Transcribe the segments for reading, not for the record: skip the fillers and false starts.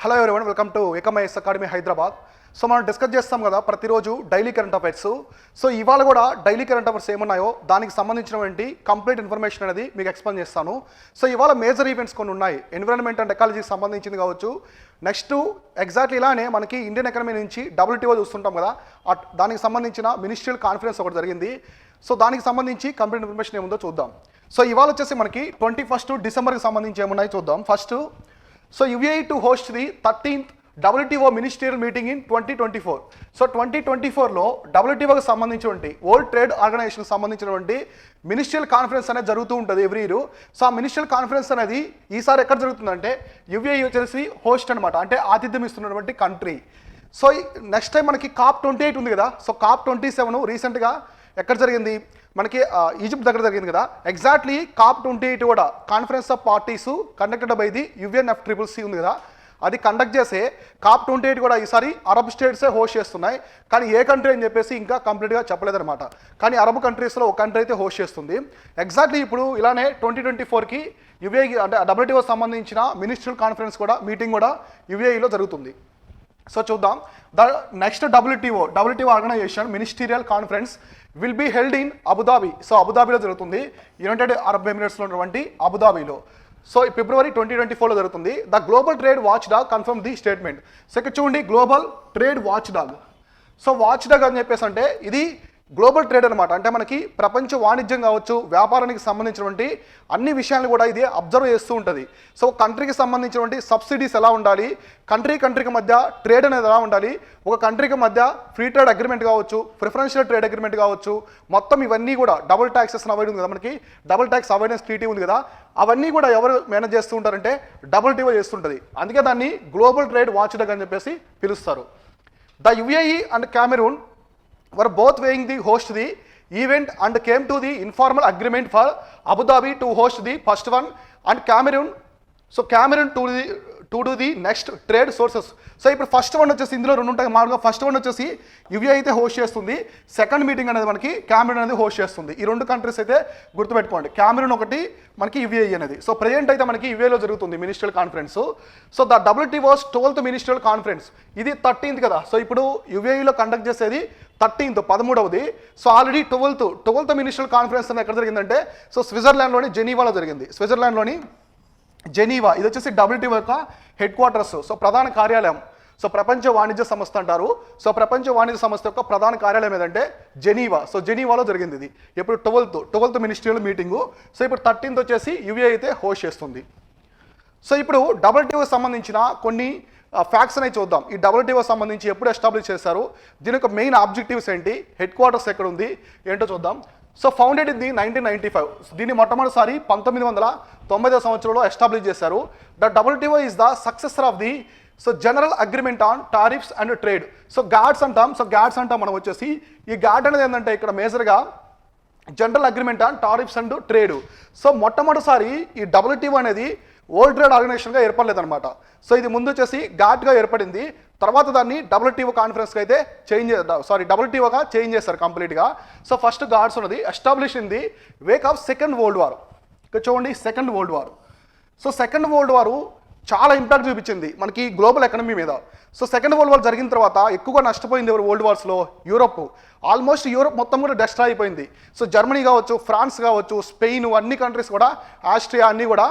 Hello everyone, welcome to Ekam IAS academy Hyderabad. So మనం discuss చేస్తాం కదా ప్రతిరోజు డైలీ కరెంట్ అఫైర్స్. సో ఇవాళ కూడా డైలీ కరెంట్ అఫైర్స్ ఏమున్నాయో దానికి సంబంధించినటువంటి కంప్లీట్ ఇన్ఫర్మేషన్ అనేది మీకు ఎక్స్ప్లెయిన్ చేస్తాను. సో ఇవాళ మేజర్ ఈవెంట్స్ కొన్ని ఉన్నాయి, ఎన్విరాన్మెంట్ అండ్ ఎకాలజీకి సంబంధించింది కావచ్చు. నెక్స్ట్ ఎగ్జాక్ట్లీ ఇలానే మనకి ఇండియన్ ఎకానమీ నుంచి WTO చూస్తుంటాం కదా, దానికి సంబంధించిన మినిస్ట్రియల్ కాన్ఫరెన్స్ ఒకటి జరిగింది. సో దానికి సంబంధించి కంప్లీట్ ఇన్ఫర్మేషన్ ఏముందో చూద్దాం. సో ఇవాళ వచ్చేసి మనకి 21 డిసెంబర్కి సంబంధించి ఏమున్నాయి చూద్దాం. First so UAE to host the 13th WTO ministerial meeting in 2024. So 2024లో WTOకి సంబంధించినటువంటి వరల్డ్ ట్రేడ్ ఆర్గనైజేషన్కి సంబంధించినటువంటి మినిస్ట్రియల్ కాన్ఫరెన్స్ అనేది జరుగుతూ ఉంటుంది ఎవ్రీ ఇయర్. సో ఆ మినిస్ట్రియల్ కాన్ఫరెన్స్ అనేది ఈసారి ఎక్కడ జరుగుతుందంటే UAE వచ్చేసి హోస్ట్ అనమాట, అంటే ఆతిథ్యం ఇస్తున్నటువంటి కంట్రీ. సో నెక్స్ట్ టైం మనకి COP28 ఉంది కదా, సో COP27 రీసెంట్గా ఎక్కడ జరిగింది, మనకి ఈజిప్ట్ దగ్గర జరిగింది కదా. ఎగ్జాక్ట్లీ COP28 కూడా conference of parties conducted by the UNFCCC ఉంది కదా, అది కండక్ట్ చేసే COP28 కూడా ఈసారి అరబ్ స్టేట్సే హోస్ట్ చేస్తున్నాయి. కానీ ఏ కంట్రీ అని చెప్పేసి ఇంకా కంప్లీట్గా చెప్పలేదన్నమాట. కానీ అరబ్ కంట్రీస్లో ఒక కంట్రీ అయితే హోస్ట్ చేస్తుంది. ఎగ్జాక్ట్లీ ఇప్పుడు ఇలానే 2024కి UAE అంటే WTO సంబంధించిన మినిస్ట్రియల్ కాన్ఫరెన్స్ కూడా మీటింగ్ కూడా UAEలో జరుగుతుంది. సో చూద్దాం. The next WTO organization ministerial conference will be held in Abu Dhabi. So అబుదాబిలో జరుగుతుంది, యునైటెడ్ అరబ్ ఎమిరేట్స్లో ఉన్నటువంటి అబుదాబిలో. సో ఫిబ్రవరి 2024లో జరుగుతుంది. The global trade watch dog confirm the statement. So ఇక్కడ చూడండి, global trade watch dog. So watch dog అని చెప్పేసి అంటే ఇది గ్లోబల్ ట్రేడ్ అనమాట, అంటే మనకి ప్రపంచ వాణిజ్యం కావచ్చు, వ్యాపారానికి సంబంధించినటువంటి అన్ని విషయాలు కూడా ఇది అబ్జర్వ్ చేస్తూ ఉంటుంది. సో కంట్రీకి సంబంధించినటువంటి సబ్సిడీస్ ఎలా ఉండాలి, కంట్రీకి మధ్య ట్రేడ్ అనేది ఎలా ఉండాలి, ఒక కంట్రీకి మధ్య ఫ్రీ ట్రేడ్ అగ్రిమెంట్ కావచ్చు, ప్రిఫరెన్షియల్ ట్రేడ్ అగ్రిమెంట్ కావచ్చు, మొత్తం ఇవన్నీ కూడా డబుల్ ట్యాక్సెస్ అవాయిడ్ ఉంది కదా, మనకి డబుల్ ట్యాక్స్ అవాయిడెన్స్ ట్రీటీ ఉంది కదా, అవన్నీ కూడా ఎవరు మేనేజ్ చేస్తూ ఉంటారంటే WTO చేస్తుంటుంది. అందుకే దాన్ని గ్లోబల్ ట్రేడ్ వాచ్ డాగ్ అని చెప్పేసి పిలుస్తారు. The UAE and Cameroon were both weighing the host the event and came to the informal agreement for Abu Dhabi to host the first one and Cameroon to do the next trade sources. So ఇప్పుడు first one వచ్చేసి ఇందులో రెండు ఉంటాయి మామూలుగా. First one వచ్చేసి UAE అయితే host చేస్తుంది, second meeting అనేది మనకి Cameroon అనేది హోస్ట్ చేస్తుంది. ఈ రెండు కంట్రీస్ అయితే గుర్తుపెట్టుకోండి, Cameroon ఒకటి, మనకి UAE అనేది. సో ప్రెజెంట్ అయితే మనకి UAEలో జరుగుతుంది ministerial conference. So the WTO's 12th ministerial conference, ఇది 13th కదా. సో ఇప్పుడు UAEలో కండక్ట్ చేసేది 13th 13వది. So already 12th ministerial conference అనేది ఎక్కడ జరిగిందంటే సో స్విట్జర్లాండ్లోని జెనీవాలో జరిగింది. స్విట్జర్లాండ్లోని జెనీవా, ఇది వచ్చేసి WTO యొక్క హెడ్ క్వార్టర్స్, సో ప్రధాన కార్యాలయం. సో ప్రపంచ వాణిజ్య సంస్థ అంటారు. సో ప్రపంచ వాణిజ్య సంస్థ యొక్క ప్రధాన కార్యాలయం ఏదంటే జెనీవా. సో జెనీవాలో జరిగింది ఇది. ఇప్పుడు 12th మినిస్ట్రియల్ మీటింగు. సో ఇప్పుడు 13th వచ్చేసి UAE అయితే హోస్ట్ చేస్తుంది. సో ఇప్పుడు WTOకి సంబంధించిన కొన్ని ఫ్యాక్ట్స్ అనేవి చూద్దాం. ఈ WTO సంబంధించి ఎప్పుడు ఎస్టాబ్లిష్ చేశారు, దీని యొక్క మెయిన్ ఆబ్జెక్టివ్స్ ఏంటి, హెడ్ క్వార్టర్స్ ఎక్కడ ఉంది ఏంటో చూద్దాం. సో ఫౌండెడ్ ఇన్ ది 1995, దీన్ని మొట్టమొదటిసారి 1990వ సంవత్సరంలో ఎస్టాబ్లిష్ చేశారు. The WTO is the successor of the general agreement on tariffs and trade. So గాడ్స్ అంటాం మనం వచ్చేసి. ఈ గాడ్ అనేది ఏంటంటే ఇక్కడ మేజర్గా general agreement on tariffs and trade. So మొట్టమొదటిసారి ఈ WTO అనేది వరల్డ్ ట్రేడ్ ఆర్గనైజేషన్గా ఏర్పడలేదన్నమాట. సో ఇది ముందు వచ్చేసి గాడ్గా ఏర్పడింది, తర్వాత దాన్ని WTO కాన్ఫరెన్స్కి అయితే WTOగా చేంజ్ చేస్తారు కంప్లీట్గా. సో ఫస్ట్ గాడ్స్ ఉన్నది establish in the Wake of second world war. ఇక్కడ చూడండి, second world war. So second world వారు చాలా ఇంపాక్ట్ చూపించింది మనకి గ్లోబల్ ఎకనమీ మీద. సో సెకండ్ వరల్డ్ వార్ జరిగిన తర్వాత ఎక్కువగా నష్టపోయింది ఎవరు వరల్డ్ వార్స్లో, యూరోప్. ఆల్మోస్ట్ యూరోప్ మొత్తం కూడా డెస్ట్రాయ్ అయిపోయింది. సో జర్మనీ కావచ్చు, ఫ్రాన్స్ కావచ్చు, స్పెయిన్, అన్ని కంట్రీస్ కూడా, ఆస్ట్రియా అన్నీ కూడా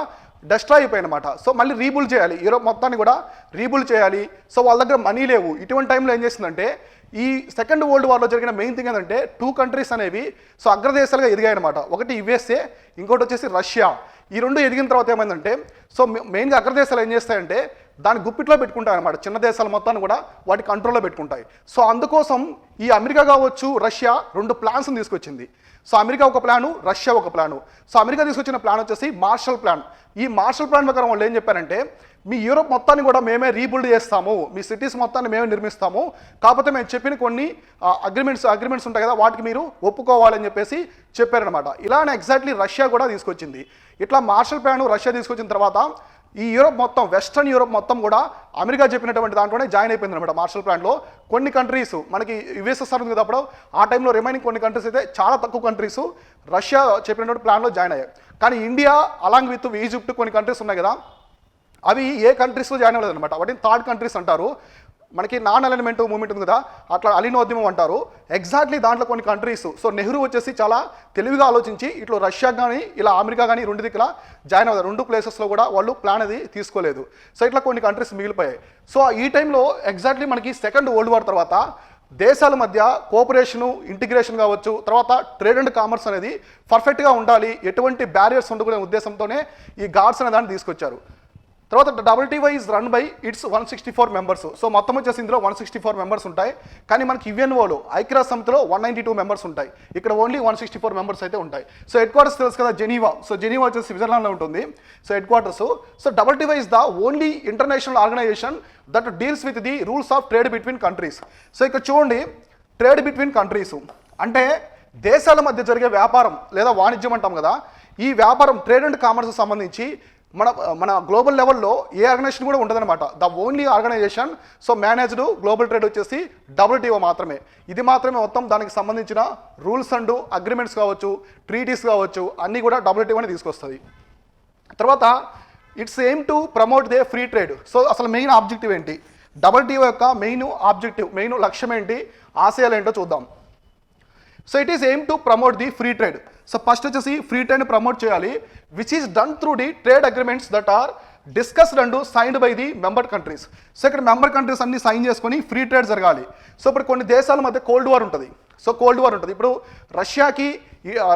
డెస్ట్రాయ్ అయిపోయాయి అనమాట. సో మళ్ళీ రీబుల్డ్ చేయాలి, యూరోప్ మొత్తాన్ని కూడా రీబుల్డ్ చేయాలి. సో వాళ్ళ దగ్గర మనీ లేవు. ఇటువంటి టైంలో ఏం చేసిందంటే ఈ సెకండ్ వరల్డ్ వార్లో జరిగిన మెయిన్ థింగ్ ఏంటంటే 2 కంట్రీస్ అనేవి సో అగ్రదేశాలుగా ఎదిగాయి అనమాట. ఒకటి USA, ఇంకోటి వచ్చేసి రష్యా. ఈ రెండు ఎదిగిన తర్వాత ఏమైందంటే సో మెయిన్గా అగ్రదేశాలు ఏం చేస్తాయంటే దాన్ని గుప్పిట్లో పెట్టుకుంటాయి అనమాట, చిన్న దేశాల మొత్తాన్ని కూడా వాటి కంట్రోల్లో పెట్టుకుంటాయి. సో అందుకోసం ఈ అమెరికా కావచ్చు, రష్యా 2 ప్లాన్స్ని తీసుకొచ్చింది. సో అమెరికా ఒక ప్లాను, రష్యా ఒక ప్లాను. సో అమెరికా తీసుకొచ్చిన ప్లాన్ వచ్చేసి మార్షల్ ప్లాన్. ఈ మార్షల్ ప్లాన్ ప్రకారం వాళ్ళు ఏం చెప్పారంటే మీ యూరోప్ మొత్తాన్ని కూడా మేమే రీబిల్డ్ చేస్తాము, మీ సిటీస్ మొత్తాన్ని మేమే నిర్మిస్తాము, కాకపోతే మేము చెప్పిన కొన్ని అగ్రిమెంట్స్ ఉంటాయి కదా వాటికి మీరు ఒప్పుకోవాలని చెప్పేసి చెప్పారనమాట. ఇలానే ఎగ్జాక్ట్లీ రష్యా కూడా తీసుకొచ్చింది. ఇట్లా మార్షల్ ప్లాన్ రష్యా తీసుకొచ్చిన తర్వాత ఈ యూరోప్ మొత్తం, వెస్ట్రన్ యూరోప్ మొత్తం కూడా అమెరికా చెప్పినటువంటి దాంట్లోనే జాయిన్ అయిపోయింది అనమాట మార్షల్ ప్లాన్లో. కొన్ని కంట్రీస్ మనకి USSR ఉంది కదా అప్పుడు, ఆ టైంలో రిమైనింగ్ కొన్ని కంట్రీస్ అయితే చాలా తక్కువ కంట్రీస్ రష్యా చెప్పినటువంటి ప్లాన్లో జాయిన్ అయ్యాయి. కానీ ఇండియా అలాంగ్ విత్ ఈజిప్ట్ కొన్ని కంట్రీస్ ఉన్నాయి కదా, అవి ఏ కంట్రీస్లో జాయిన్ అవ్వలేదు అనమాట, వాటిని థర్డ్ కంట్రీస్ అంటారు. మనకి నాన్ అలైన్మెంట్ మూమెంట్ ఉంది కదా, అట్లా అలీనోద్యమం అంటారు. ఎగ్జాక్ట్లీ దాంట్లో కొన్ని కంట్రీస్, సో నెహ్రూ వచ్చేసి చాలా తెలివిగా ఆలోచించి ఇట్లా రష్యా కానీ ఇలా అమెరికా కానీ రెండు దిక్కుల జాయిన్ అవ్వదు, రెండు ప్లేసెస్లో కూడా వాళ్ళు ప్లాన్ అది తీసుకోలేదు. సో ఇట్లా కొన్ని కంట్రీస్ మిగిలిపోయాయి. సో ఈ టైంలో ఎగ్జాక్ట్లీ మనకి సెకండ్ వరల్డ్ వార్ తర్వాత దేశాల మధ్య కోఆపరేషను, ఇంటిగ్రేషన్ కావచ్చు, తర్వాత ట్రేడ్ అండ్ కామర్స్ అనేది పర్ఫెక్ట్గా ఉండాలి, ఎటువంటి బ్యారియర్స్ ఉండకునే ఉద్దేశంతోనే ఈ గాడ్స్ అనే దాన్ని తీసుకొచ్చారు. తర్వాత WTO is run by it's 164 members. So మొత్తం వచ్చేసి ఇందులో 164 మెంబర్స్ ఉంటాయి. కానీ మనకి యుఎన్ఓలో ఐక్యరాజ్య సమితిలో 192 మెంబర్స్ ఉంటాయి. ఇక్కడ ఓన్లీ 164 మెంబర్స్ అయితే ఉంటాయి. సో హెడ్ క్వార్టర్స్ తెలుసు కదా, జెనీవా. సో జెనీవా వచ్చేసి స్విట్జర్లాండ్లో ఉంటుంది. So headquarters. So WTO is the only international organisation that deals with the rules of trade between countries. So ఇక్కడ చూడండి, ట్రేడ్ బిట్వీన్ కంట్రీస్ అంటే దేశాల మధ్య జరిగే వ్యాపారం లేదా వాణిజ్యం అంటాం కదా, ఈ వ్యాపారం ట్రేడ్ అండ్ కామర్స్ సంబంధించి మన గ్లోబల్ లెవెల్లో ఏ ఆర్గనైజేషన్ కూడా ఉండదన్నమాట. The only organisation so managed global trade వచ్చేసి WTO మాత్రమే. ఇది మాత్రమే మొత్తం దానికి సంబంధించిన రూల్స్ అండ్ అగ్రిమెంట్స్ కావచ్చు, ట్రీటీస్ కావచ్చు, అన్నీ కూడా WTO అని తీసుకొస్తుంది. తర్వాత it's aim to promote the free trade. So అసలు మెయిన్ ఆబ్జెక్టివ్ ఏంటి, WTO యొక్క మెయిన్ ఆబ్జెక్టివ్, మెయిన్ లక్ష్యం ఏంటి, ఆశయాలు ఏంటో చూద్దాం. So it is aim to promote the free trade. So first వచ్చేసి ఫ్రీ ట్రేడ్ని ప్రమోట్ చేయాలి, which is done through the trade agreements that are discussed and signed by the member countries. So ఇక్కడ మెంబర్ కంట్రీస్ అన్ని sign చేసుకొని free trade జరగాలి. So ఇప్పుడు కొన్ని దేశాల మధ్య కోల్డ్ వార్ ఉంటుంది. సో కోల్డ్ వార్ ఉంటుంది, ఇప్పుడు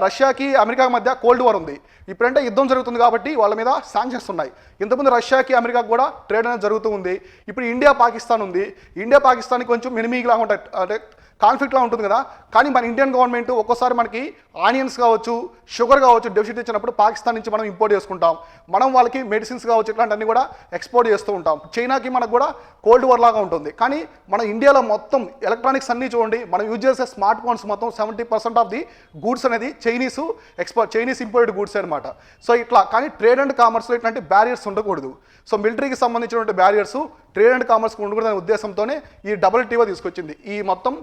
రష్యాకి అమెరికా మధ్య కోల్డ్ వార్ ఉంది. ఇప్పుడంటే యుద్ధం జరుగుతుంది కాబట్టి వాళ్ళ మీద శాంక్షన్స్ ఉన్నాయి. ఇంతకుముందు రష్యాకి అమెరికాకు కూడా ట్రేడ్ అనేది జరుగుతూ ఉంది. ఇప్పుడు ఇండియా పాకిస్తాన్ ఉంది. ఇండియా పాకిస్తాన్ కొంచెం ఎనిమీగా ఉంటాయి, అంటే కాన్ఫ్లిక్ట్లా ఉంటుంది కదా. కానీ మన ఇండియన్ గవర్నమెంట్ ఒక్కోసారి మనకి ఆనియన్స్ కావచ్చు, షుగర్ కావచ్చు డెఫిసిట్ ఇచ్చినప్పుడు పాకిస్తాన్ నుంచి మనం ఇంపోర్ట్ చేసుకుంటాం. మనం వాళ్ళకి మెడిసిన్స్ కావచ్చు ఇట్లాంటివన్నీ కూడా ఎక్స్పోర్ట్ చేస్తూ ఉంటాం. చైనాకి మనకు కూడా కోల్డ్ వార్ లాగా ఉంటుంది. కానీ మన ఇండియాలో మొత్తం ఎలక్ట్రానిక్స్ అన్నీ చూడండి, మనం యూజ్ చేసే స్మార్ట్ ఫోన్స్ మొత్తం 70% ఆఫ్ ది గూడ్స్ అనేది చైనీస్ ఇంపోర్టెడ్ గూడ్స్ అనమాట. సో ఇట్లా కానీ ట్రేడ్ అండ్ కామర్స్లో ఇట్లాంటి బ్యారియర్స్ ఉండకూడదు. సో మిలిటరీకి సంబంధించినటువంటి బ్యారియర్స్ ట్రేడ్ అండ్ కామర్స్కి ఉండకూడదనే ఉద్దేశంతోనే ఈ WTO తీసుకొచ్చింది. ఈ మొత్తం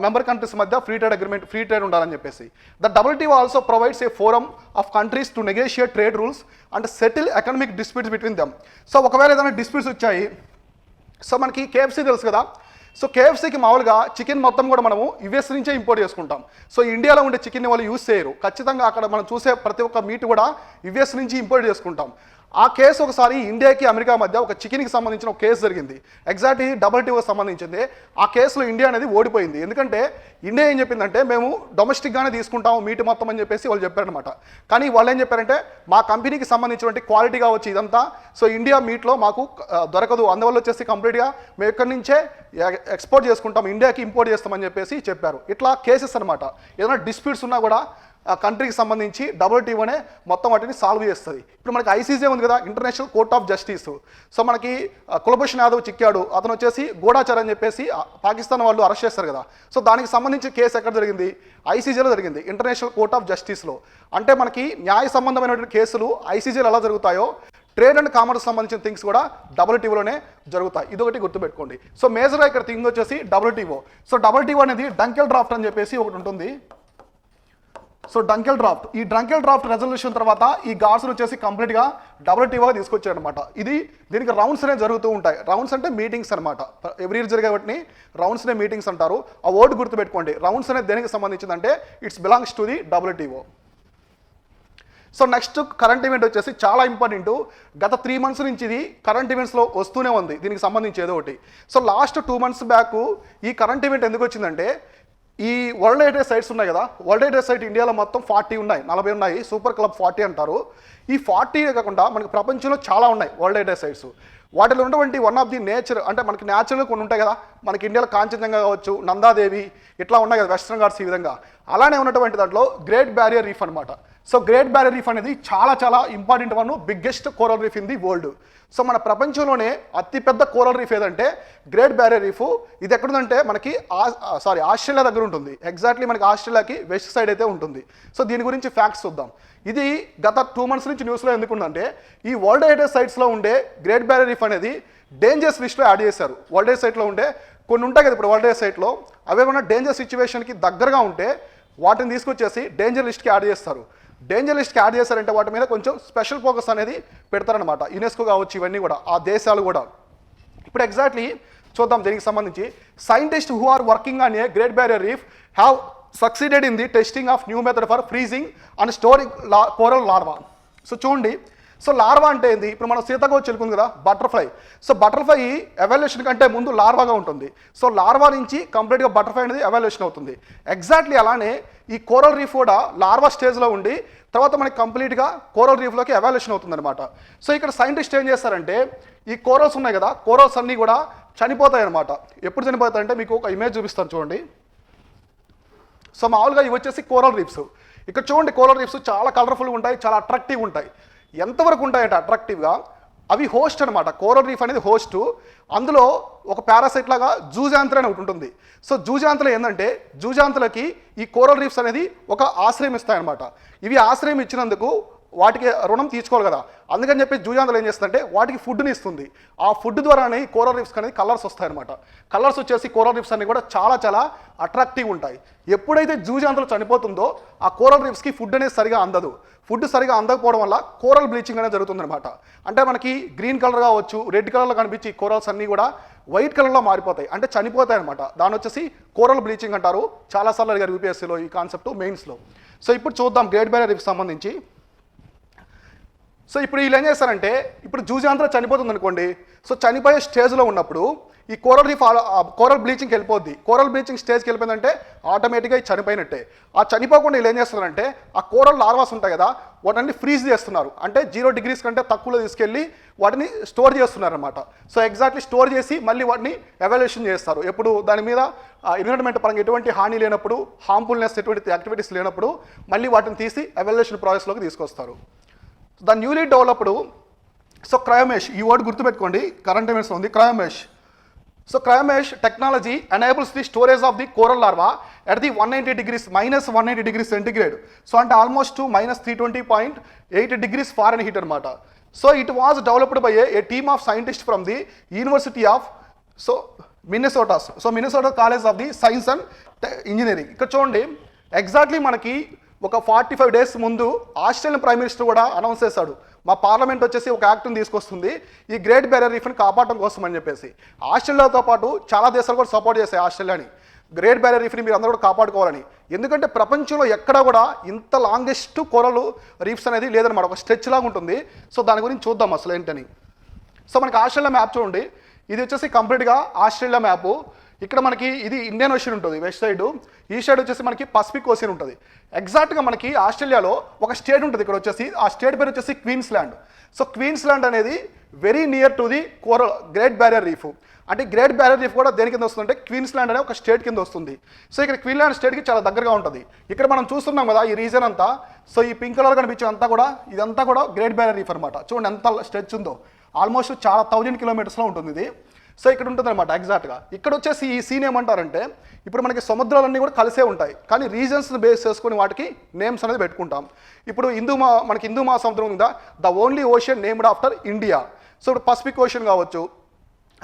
మెంబర్ కంట్రీస్ మధ్య free trade agreement, free trade ఉండాలని చెప్పేసి. The WTO also provides A forum of countries to negotiate trade rules and settle economic disputes between them. So ఒకవేళ ఏదైనా డిస్ప్యూట్స్ వచ్చాయి, సో మనకి KFC తెలుసు కదా. సో KFCకి మామూలుగా చికెన్ మొత్తం కూడా మనము US నుంచే ఇంపోర్ట్ చేసుకుంటాం. సో ఇండియాలో ఉండే చికెన్ని వాళ్ళు యూజ్ చేయరు. ఖచ్చితంగా అక్కడ మనం చూసే ప్రతి ఒక్క మీట్ కూడా US నుంచి ఇంపోర్ట్ చేసుకుంటాం. ఆ కేసు ఒకసారి ఇండియాకి అమెరికా మధ్య ఒక చికెన్కి సంబంధించిన ఒక కేసు జరిగింది, ఎగ్జాక్ట్లీ WTO సంబంధించింది. ఆ కేసులో ఇండియా అనేది ఓడిపోయింది. ఎందుకంటే ఇండియా ఏం చెప్పిందంటే మేము డొమెస్టిక్గానే తీసుకుంటాము మీట్ మొత్తం అని చెప్పేసి వాళ్ళు చెప్పారనమాట. కానీ వాళ్ళు ఏం చెప్పారంటే మా కంపెనీకి సంబంధించినటువంటి క్వాలిటీ కావచ్చు ఇదంతా, సో ఇండియా మీట్లో మాకు దొరకదు, అందువల్ల వచ్చేసి కంప్లీట్గా మేము ఇక్కడి నుంచే ఎక్స్పోర్ట్ చేసుకుంటాం, ఇండియాకి ఇంపోర్ట్ చేస్తామని చెప్పేసి చెప్పారు. ఇట్లా కేసెస్ అనమాట. ఏదైనా డిస్ప్యూట్స్ ఉన్నా కూడా ఆ కంట్రీకి సంబంధించి WTOనే మొత్తం వాటిని సాల్వ్ చేస్తుంది. ఇప్పుడు మనకి ICJ ఉంది కదా, international court of justice. So మనకి కులభూషణ్ యాదవ్ చిక్కాడు, అతను వచ్చేసి గూఢాచారం అని చెప్పేసి పాకిస్తాన్ వాళ్ళు అరెస్ట్ చేస్తారు కదా. సో దానికి సంబంధించి కేసు ఎక్కడ జరిగింది, ICJలో జరిగింది, ఇంటర్నేషనల్ కోర్ట్ ఆఫ్ జస్టిస్లో. అంటే మనకి న్యాయ సంబంధమైనటువంటి కేసులు ICJలో ఎలా జరుగుతాయో ట్రేడ్ అండ్ కామర్స్ సంబంధించిన థింగ్స్ కూడా WTOలోనే జరుగుతాయి. ఇదొకటి గుర్తుపెట్టుకోండి. సో మేజర్గా ఇక్కడ థింగ్ వచ్చేసి WTO. సో WTO అనేది డంకెల్ డ్రాఫ్ట్ అని చెప్పేసి ఒకటి ఉంటుంది. సో డంకెల్ డ్రాఫ్ట్, ఈ డంకెల్ డ్రాఫ్ట్ రెజల్యూషన్ తర్వాత ఈ గాడ్స్ వచ్చేసి కంప్లీట్గా WTO తీసుకొచ్చారనమాట. దీనికి రౌండ్స్ అనేవి జరుగుతూ ఉంటాయి. రౌండ్స్ అంటే మీటింగ్స్ అనమాట. ఎవ్రీ ఇయర్ జరిగే వాటిని రౌండ్స్నే మీటింగ్స్ అంటారు. ఆ వర్డ్ గుర్తుపెట్టుకోండి. రౌండ్స్ అనేది దేనికి సంబంధించిందంటే it's belongs to the WTO. So next current event వచ్చేసి చాలా ఇంపార్టెంట్. గత 3 months నుంచి ఇది కరెంట్ ఈవెంట్స్లో వస్తూనే ఉంది దీనికి సంబంధించి ఏదో ఒకటి. సో లాస్ట్ 2 months బ్యాక్ ఈ కరెంట్ ఈవెంట్ ఎందుకు వచ్చిందంటే, ఈ వరల్డ్ హెరిటేజ్ సైట్స్ ఉన్నాయి కదా, వరల్డ్ హెరిటేజ్ సైట్ ఇండియాలో మొత్తం 40 ఉన్నాయి, 40 ఉన్నాయి. సూపర్ క్లబ్ 40 అంటారు. ఈ 40 కాకుండా మనకి ప్రపంచంలో చాలా ఉన్నాయి వరల్డ్ హెరిటేజ్ సైట్స్. వాటిలో ఉన్నటువంటి వన్ ఆఫ్ ది నేచర్ అంటే మనకి న్యాచురల్గా కొన్ని ఉంటాయి కదా, మనకి ఇండియాలో కాంచనజంగా కావచ్చు, నందాదేవి ఇట్లా ఉన్నాయి కదా, వెస్ట్రన్ ఘాట్స్ ఈ విధంగా. అలానే ఉన్నటువంటి దాంట్లో గ్రేట్ బ్యారియర్ రీఫ్ అనమాట. సో గ్రేట్ బ్యారియర్ రీఫ్ అనేది చాలా చాలా important one, biggest coral reef in the world. So మన ప్రపంచంలోనే అతిపెద్ద కోరల్ రీఫ్ ఏదంటే గ్రేట్ బ్యారియర్ రీఫ్. ఇది ఎక్కడుందంటే మనకి ఆస్ట్రేలియా దగ్గర ఉంటుంది. ఎగ్జాక్ట్లీ మనకి ఆస్ట్రేలియాకి వెస్ట్ సైడ్ అయితే ఉంటుంది. సో దీని గురించి ఫ్యాక్ట్స్ చూద్దాం. ఇది గత 2 months నుంచి న్యూస్లో ఎందుకుందంటే, ఈ వరల్డ్ హెరిటేజ్ సైట్స్లో ఉండే గ్రేట్ బ్యారియర్ రీఫ్ అనేది డేంజరస్ లిస్ట్లో యాడ్ చేశారు. వరల్డ్ హెరిటేజ్ సైట్లో ఉండే కొన్ని ఉంటాయి కదా ఇప్పుడు వరల్డ్ హెరిటేజ్ సైట్లో, అవేమన్నా డేంజర్ సిచ్యువేషన్కి దగ్గరగా ఉంటే వాటిని తీసుకొచ్చేసి డేంజర్ లిస్ట్కి యాడ్ చేస్తారు. డేంజర్ లిస్ట్కి యాడ్ చేశారంటే వాటి మీద కొంచెం స్పెషల్ ఫోకస్ అనేది పెడతారనమాట. యునెస్కో కావచ్చు, ఇవన్నీ కూడా ఆ దేశాలు కూడా. ఇప్పుడు ఎగ్జాక్ట్లీ చూద్దాం దీనికి సంబంధించి. Scientist who are working on a Great Barrier Reef have succeeded in the testing of new method for freezing and storing coral larva. So చూడండి, సో లార్వా అంటే ఏంది? ఇప్పుడు మనం సీతాకోక చిలుకుంది కదా, బటర్ఫ్లై. సో బటర్ఫ్లై ఎవాల్యుయేషన్ కంటే ముందు లార్వాగా ఉంటుంది. సో లార్వా నుంచి కంప్లీట్గా బటర్ఫ్లై అనేది ఎవాల్యుయేషన్ అవుతుంది. ఎగ్జాక్ట్లీ అలానే ఈ కోరల్ రీఫ్ కూడా లార్వా స్టేజ్లో ఉండి తర్వాత మనకి కంప్లీట్గా కోరల్ రీఫ్లోకి ఎవాల్యుయేషన్ అవుతుంది అనమాట. సో ఇక్కడ సైంటిస్ట్ ఏం చేస్తారంటే ఈ కోరల్స్ ఉన్నాయి కదా, కోరల్స్ అన్నీ కూడా చనిపోతాయి అనమాట. ఎప్పుడు చనిపోతాయంటే మీకు ఒక ఇమేజ్ చూపిస్తాను చూడండి. సో మామూలుగా ఇవి వచ్చేసి కోరల్ రీఫ్స్. ఇక్కడ చూడండి, కోరల్ రీఫ్స్ చాలా కలర్ఫుల్గా ఉంటాయి, చాలా అట్రాక్టివ్గా ఉంటాయి. ఎంతవరకు ఉంటాయంటే అట్రాక్టివ్గా అవి హోస్ట్ అనమాట. కోరల్ రీఫ్ అనేది హోస్ట్. అందులో ఒక పారాసైట్ లాగా జూజాంతర అని ఒకటి ఉంటుంది. సో జూజాంతలు ఏంటంటే జూజాంతలకి ఈ కోరల్ రీఫ్స్ అనేది ఒక ఆశ్రయం ఇస్తాయన్నమాట. ఇవి ఆశ్రయం ఇచ్చినందుకు వాటికి రుణం తీర్చుకోవాలి కదా, అందుకని చెప్పి జూజాంతలు ఏం చేస్తుందంటే వాటికి ఫుడ్ని ఇస్తుంది. ఆ ఫుడ్ ద్వారానే ఈ కోరల్ రీఫ్స్ అనేది కలర్స్ వస్తాయన్నమాట. కలర్స్ వచ్చేసి కోరల్ రీఫ్స్ అన్ని కూడా చాలా చాలా అట్రాక్టివ్ ఉంటాయి. ఎప్పుడైతే జూజాంతలు చనిపోతుందో ఆ కోరల్ రీఫ్స్కి ఫుడ్ అనేది సరిగా అందదు. ఫుడ్ సరిగా అందకపోవడం వల్ల కోరల్ బ్లీచింగ్ అనేది జరుగుతుందన్నమాట. అంటే మనకి గ్రీన్ కలర్ కావచ్చు, రెడ్ కలర్లో కనిపించి కోరల్స్ అన్నీ కూడా వైట్ కలర్లో మారిపోతాయి, అంటే చనిపోతాయి అనమాట. దాని వచ్చేసి కోరల్ బ్లీచింగ్ అంటారు. చాలాసార్లు అడిగారు యూపీఎస్సీలో ఈ కాన్సెప్ట్ మెయిన్స్లో. సో ఇప్పుడు చూద్దాం గ్రేట్ బ్యారియర్ రీఫ్ సంబంధించి. సో ఇప్పుడు వీళ్ళు ఏం చేస్తారంటే ఇప్పుడు జూజాంతర చనిపోతుంది అనుకోండి. సో చనిపోయే స్టేజ్లో ఉన్నప్పుడు ఈ కోరల్ రీఫ్ కోరల్ బ్లీచింగ్కి వెళ్ళిపోద్ది. కోరల్ బ్లీచింగ్ స్టేజ్కి వెళ్ళిపోయిందంటే ఆటోమేటిక్గా చనిపోయినట్టే. ఆ చనిపోకుండా వీళ్ళు ఏం చేస్తున్నారంటే ఆ కోరల్ లార్వాస్ ఉంటాయి కదా, వాటిని ఫ్రీజ్ చేస్తున్నారు. అంటే 0 degrees కంటే తక్కువలో తీసుకెళ్ళి వాటిని స్టోర్ చేస్తున్నారు అనమాట. సో ఎగ్జాక్ట్లీ స్టోర్ చేసి మళ్ళీ వాటిని ఎవాల్యుయేషన్ చేస్తారు. ఎప్పుడు దాని మీద ఎన్విరాన్మెంట్ పరంగా ఎటువంటి హాని లేనప్పుడు, హార్మ్ఫుల్నెస్ ఎటువంటి యాక్టివిటీస్ లేనప్పుడు మళ్ళీ వాటిని తీసి ఎవాల్యుయేషన్ ప్రాసెస్లోకి తీసుకొస్తారు. The newly developed so cryomesh, ఈ వర్డ్ గుర్తుపెట్టుకోండి, కరెంట్ అఫైర్స్ ఉంది cryomesh. So cryomesh technology enables the storage of the coral larva at the -190 degrees centigrade. So అంటే ఆల్మోస్ట్ -320.8 degrees ఫారెన్హీట్ అనమాట. So it was developed by a team of scientist from the university of Minnesota college of the science and engineering. ఇక్కడ చూడండి, exactly మనకి ఒక 45 days ముందు Australian prime minister కూడా announce చేశాడు, మా పార్లమెంట్ వచ్చేసి ఒక యాక్ట్ని తీసుకొస్తుంది ఈ గ్రేట్ బ్యారియర్ రీఫ్ని కాపాడటం కోసం అని చెప్పేసి. ఆస్ట్రేలియాతో పాటు చాలా దేశాలు కూడా సపోర్ట్ చేశాయి ఆస్ట్రేలియాని, గ్రేట్ బ్యారియర్ రీఫ్ని మీరు అందరూ కూడా కాపాడుకోవాలని. ఎందుకంటే ప్రపంచంలో ఎక్కడా కూడా ఇంత లాంగెస్ట్ కోరల్ రీఫ్స్ అనేది లేదనమాట, ఒక స్ట్రెచ్ లాగా ఉంటుంది. సో దాని గురించి చూద్దాం అసలు ఏంటని. సో మనకి ఆస్ట్రేలియా మ్యాప్ చూడండి, ఇది వచ్చేసి కంప్లీట్గా ఆస్ట్రేలియా మ్యాపు. ఇక్కడ మనకి ఇది ఇండియన్ ఓషన్ ఉంటుంది వెస్ట్ సైడ్, ఈ సైడ్ వచ్చేసి మనకి పసిఫిక్ ఓషన్ ఉంటుంది. ఎగ్జాక్ట్గా మనకి ఆస్ట్రేలియాలో ఒక స్టేట్ ఉంటుంది ఇక్కడ వచ్చేసి, ఆ స్టేట్ పేరు వచ్చేసి క్వీన్స్లాండ్. సో క్వీన్స్లాండ్ అనేది very near to the great Barrier reef. అంటే గ్రేట్ బ్యారియర్ రీఫ్ కూడా దేని కింద వస్తుందంటే క్వీన్స్లాండ్ అనే ఒక స్టేట్ కింద వస్తుంది. సో ఇక్కడ క్వీన్స్లాండ్ స్టేట్కి చాలా దగ్గరగా ఉంటుంది. ఇక్కడ మనం చూస్తున్నాం కదా ఈ రీజన్ అంతా, సో ఈ పింక్ కలర్ కనిపించే అంతా కూడా ఇదంతా కూడా గ్రేట్ బ్యారియర్ రీఫ్ అనమాట. చూడండి ఎంత స్ట్రెచ్ ఉందో, ఆల్మోస్ట్ చాలా 1000 kilometers ఉంటుంది ఇది. సో ఇక్కడ ఉంటుంది అనమాట ఎగ్జాక్ట్గా. ఇక్కడ వచ్చేసి ఈ సీన్ ఏమంటారంటే ఇప్పుడు మనకి సముద్రాలన్నీ కూడా కలిసే ఉంటాయి, కానీ రీజన్స్ని బేస్ చేసుకుని వాటికి నేమ్స్ అనేది పెట్టుకుంటాం. ఇప్పుడు మనకి హిందూ మహాసముద్రం ఉందా, the only ocean named after India. So ఇప్పుడు పసిఫిక్ ఓషన్ కావచ్చు,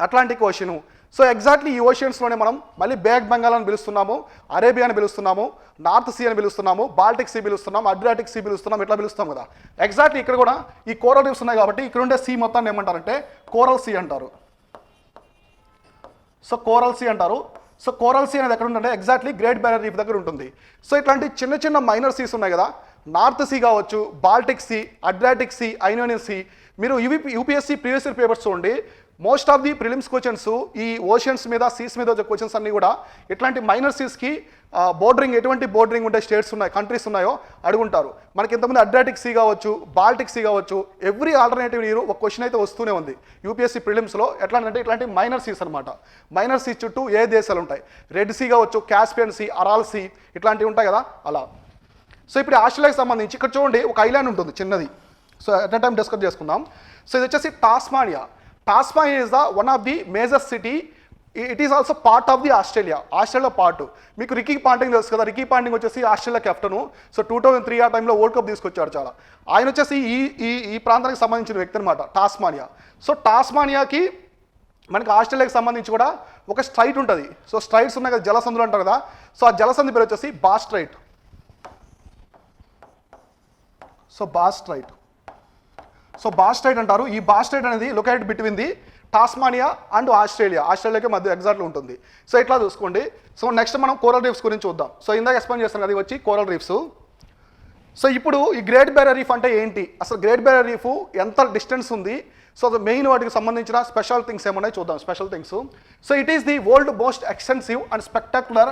అట్లాంటిక్ ఓషను. సో ఎగ్జాక్ట్లీ ఈ ఓషన్స్లోనే మనం మళ్ళీ బే ఆఫ్ బెంగాల్ అని పిలుస్తున్నాము, అరేబియా అని పిలుస్తున్నాము, నార్త్ సీ అని పిలుస్తున్నాము, బాల్టిక్ సీ పిలుస్తున్నాము, అడ్రియాటిక్ సీ పిలుస్తున్నాం, ఇట్లా పిలుస్తాం కదా. ఎగ్జాక్ట్లీ ఇక్కడ కూడా ఈ కోరల్ రీఫ్స్ ఉన్నాయి కాబట్టి ఇక్కడ ఉండే సీ మొత్తాన్ని ఏమంటారంటే కోరల్ సీ అంటారు. సో కోరల్ సీ అంటారు. సో కోరల్ సీ అనేది ఎక్కడ ఉంటుందంటే ఎగ్జాక్ట్లీ గ్రేట్ బ్యారియర్ రీఫ్ దగ్గర ఉంటుంది. సో ఇట్లాంటి చిన్న చిన్న మైనర్ సీస్ ఉన్నాయి కదా, నార్త్ సీ కావచ్చు, Baltic Sea, Adriatic Sea, Ionian Sea. మీరు యూపీఎస్సీ ప్రీవియస్ ఇయర్ పేపర్స్ చూడండి, most of the prelims questions ఈ ఓషన్స్ మీద సీస్ మీద వచ్చే క్వశ్చన్స్ అన్నీ కూడా ఇట్లాంటి మైనర్ సీస్కి బోర్డరింగ్ ఎటువంటి బోర్డరింగ్ ఉండే స్టేట్స్ ఉన్నాయి, కంట్రీస్ ఉన్నాయో అడుగుంటారు. మనకి ఇంతమంది అడ్రియాటిక్ సీ కావచ్చు, బాల్టిక్ సీ కావచ్చు, ఎవ్రీ ఆల్టర్నేటివ్ ఇయర్ ఒక క్వశ్చన్ అయితే వస్తూనే ఉంది యూపీఎస్సీ ప్రిలిమ్స్లో. ఎట్లా అంటే ఇట్లాంటి మైనర్ సీస్ అనమాట. మైనర్ సీ చుట్టూ ఏ దేశాలు ఉంటాయి, రెడ్ సీ కావచ్చు, కాస్పియన్ సీ, అరాల్ సీ, ఇట్లాంటివి ఉంటాయి కదా అలా. సో ఇప్పుడు ఆస్ట్రేలియాకి సంబంధించి ఇక్కడ చూడండి ఒక ఐలాండ్ ఉంటుంది చిన్నది. So at a time discuss చేసుకుందాం. సో ఇది వచ్చేసి Tasmania. Tasmania is the one of the major city. It is also part of the Australia part. మీకు రికీ పాంటింగ్ తెలుసు కదా, రికీ పాంటింగ్ వచ్చేసి ఆస్ట్రేలియా కెప్టెను. సో 2003 ఆ టైంలో వరల్డ్ కప్ తీసుకొచ్చాడు చాలా. ఆయన వచ్చేసి ఈ ప్రాంతానికి సంబంధించిన వ్యక్తి అనమాట టాస్మానియా. సో టాస్మానియాకి మనకి ఆస్ట్రేలియాకి సంబంధించి కూడా ఒక స్ట్రైట్ ఉంటుంది. సో స్ట్రైట్స్ ఉన్నాయి కదా, జలసంధులు అంటారు కదా. సో ఆ జలసంధి పేరు వచ్చేసి Bass Strait. So Bass Strait. So Bass Strait అంటారు. ఈ బాస్ట్రైట్ అనేది located between the Tasmania and ఆస్ట్రేలియాకి మధ్య ఎగ్జాక్ట్లో ఉంటుంది. సో ఇట్లా చూసుకోండి. సో నెక్స్ట్ మనం కోరల్ రీఫ్స్ గురించి చూద్దాం. సో ఇందాక ఎక్స్ప్లెయిన్ చేస్తాను అది వచ్చి కోరల్ రీఫ్స్. సో ఇప్పుడు ఈ గ్రేట్ బ్యారియర్ రీఫ్ అంటే ఏంటి, అసలు గ్రేట్ బ్యారియర్ రీఫ్ ఎంత డిస్టెన్స్ ఉంది, సో అది మెయిన్ వాటికి సంబంధించిన స్పెషల్ థింగ్స్ ఏమన్నాయి చూద్దాం. Special things. So it is the world most extensive and spectacular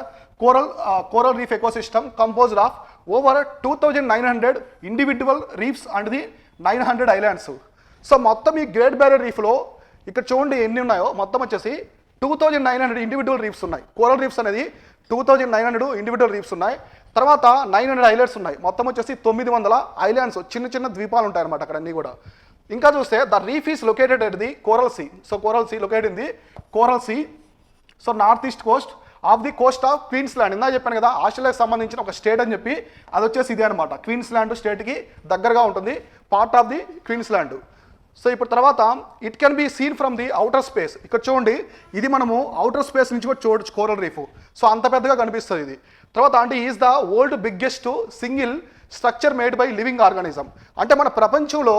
coral reef ecosystem composed of over 2900 individual reefs and the 900 islands. So మొత్తం ఈ Great barrier రీఫ్లో ఇక్కడ చూడండి ఎన్ని ఉన్నాయో, మొత్తం వచ్చేసి 2900 ఇండివిజువల్ రీఫ్స్ ఉన్నాయి. కోరల్ రీఫ్స్ అనేది 2900 ఇండివిజువల్ రీఫ్స్ ఉన్నాయి. తర్వాత 900 ఐలాండ్స్ ఉన్నాయి. మొత్తం వచ్చేసి 900 ఐలాండ్స్, చిన్న చిన్న ద్వీపాలు ఉంటాయి అనమాట అక్కడ అన్నీ కూడా. ఇంకా చూస్తే the reef is located at the Coral Sea. So Coral Sea located in the Coral Sea. So north east coast of the coast of Queensland. ఇందా చెప్పాను కదా ఆస్ట్రేలియాకి సంబంధించిన ఒక స్టేట్ అని చెప్పి, అది వచ్చేసి ఇదే అనమాట. క్వీన్స్లాండ్ స్టేట్కి దగ్గరగా ఉంటుంది, part of the Queensland. So ఇప్పుడు తర్వాత it can be seen from the outer space. ఇక్కడ చూడండి ఇది మనము అవుటర్ స్పేస్ నుంచి కూడా చూడొచ్చు కోరల్ రీఫ్. సో అంత పెద్దగా కనిపిస్తుంది ఇది. తర్వాత అంటే is the world biggest single structure made by living organism. అంటే మన ప్రపంచంలో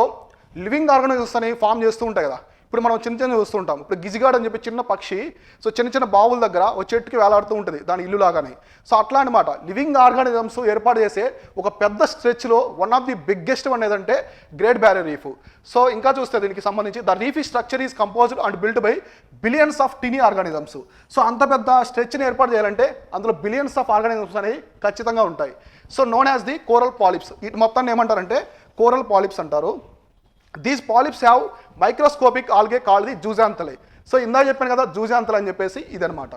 లివింగ్ ఆర్గానిజమ్స్ అని ఫామ్ చేస్తూ ఉంటాయి కదా. ఇప్పుడు మనం చిన్న చిన్న చూస్తూ ఉంటాం. ఇప్పుడు గిజిగాడ్ అని చెప్పి చిన్న పక్షి, సో చిన్న చిన్న బావుల దగ్గర ఒక చెట్టుకి వేలాడుతూ ఉంటుంది దాని ఇల్లు లాగానే. సో అట్లా అనమాట లివింగ్ ఆర్గానిజమ్స్ ఏర్పాటు చేసే ఒక పెద్ద స్ట్రెచ్లో one of the biggest one ఏదంటే గ్రేట్ బ్యారియర్ రీఫ్. సో ఇంకా చూస్తే దీనికి సంబంధించి the reef structure is composed and built by billions of tiny organisms. So అంత పెద్ద స్ట్రెచ్ని ఏర్పాటు చేయాలంటే అందులో బిలియన్స్ ఆఫ్ ఆర్గానిజమ్స్ అనేవి ఖచ్చితంగా ఉంటాయి. So known as the coral polyps. వీటి మొత్తాన్ని ఏమంటారంటే కోరల్ పాలిప్స్ అంటారు. These polyps have microscopic algae called the zooxanthellae. So ఇందా చెప్పాను కదా జూజాంతలు అని చెప్పేసి ఇదనమాట.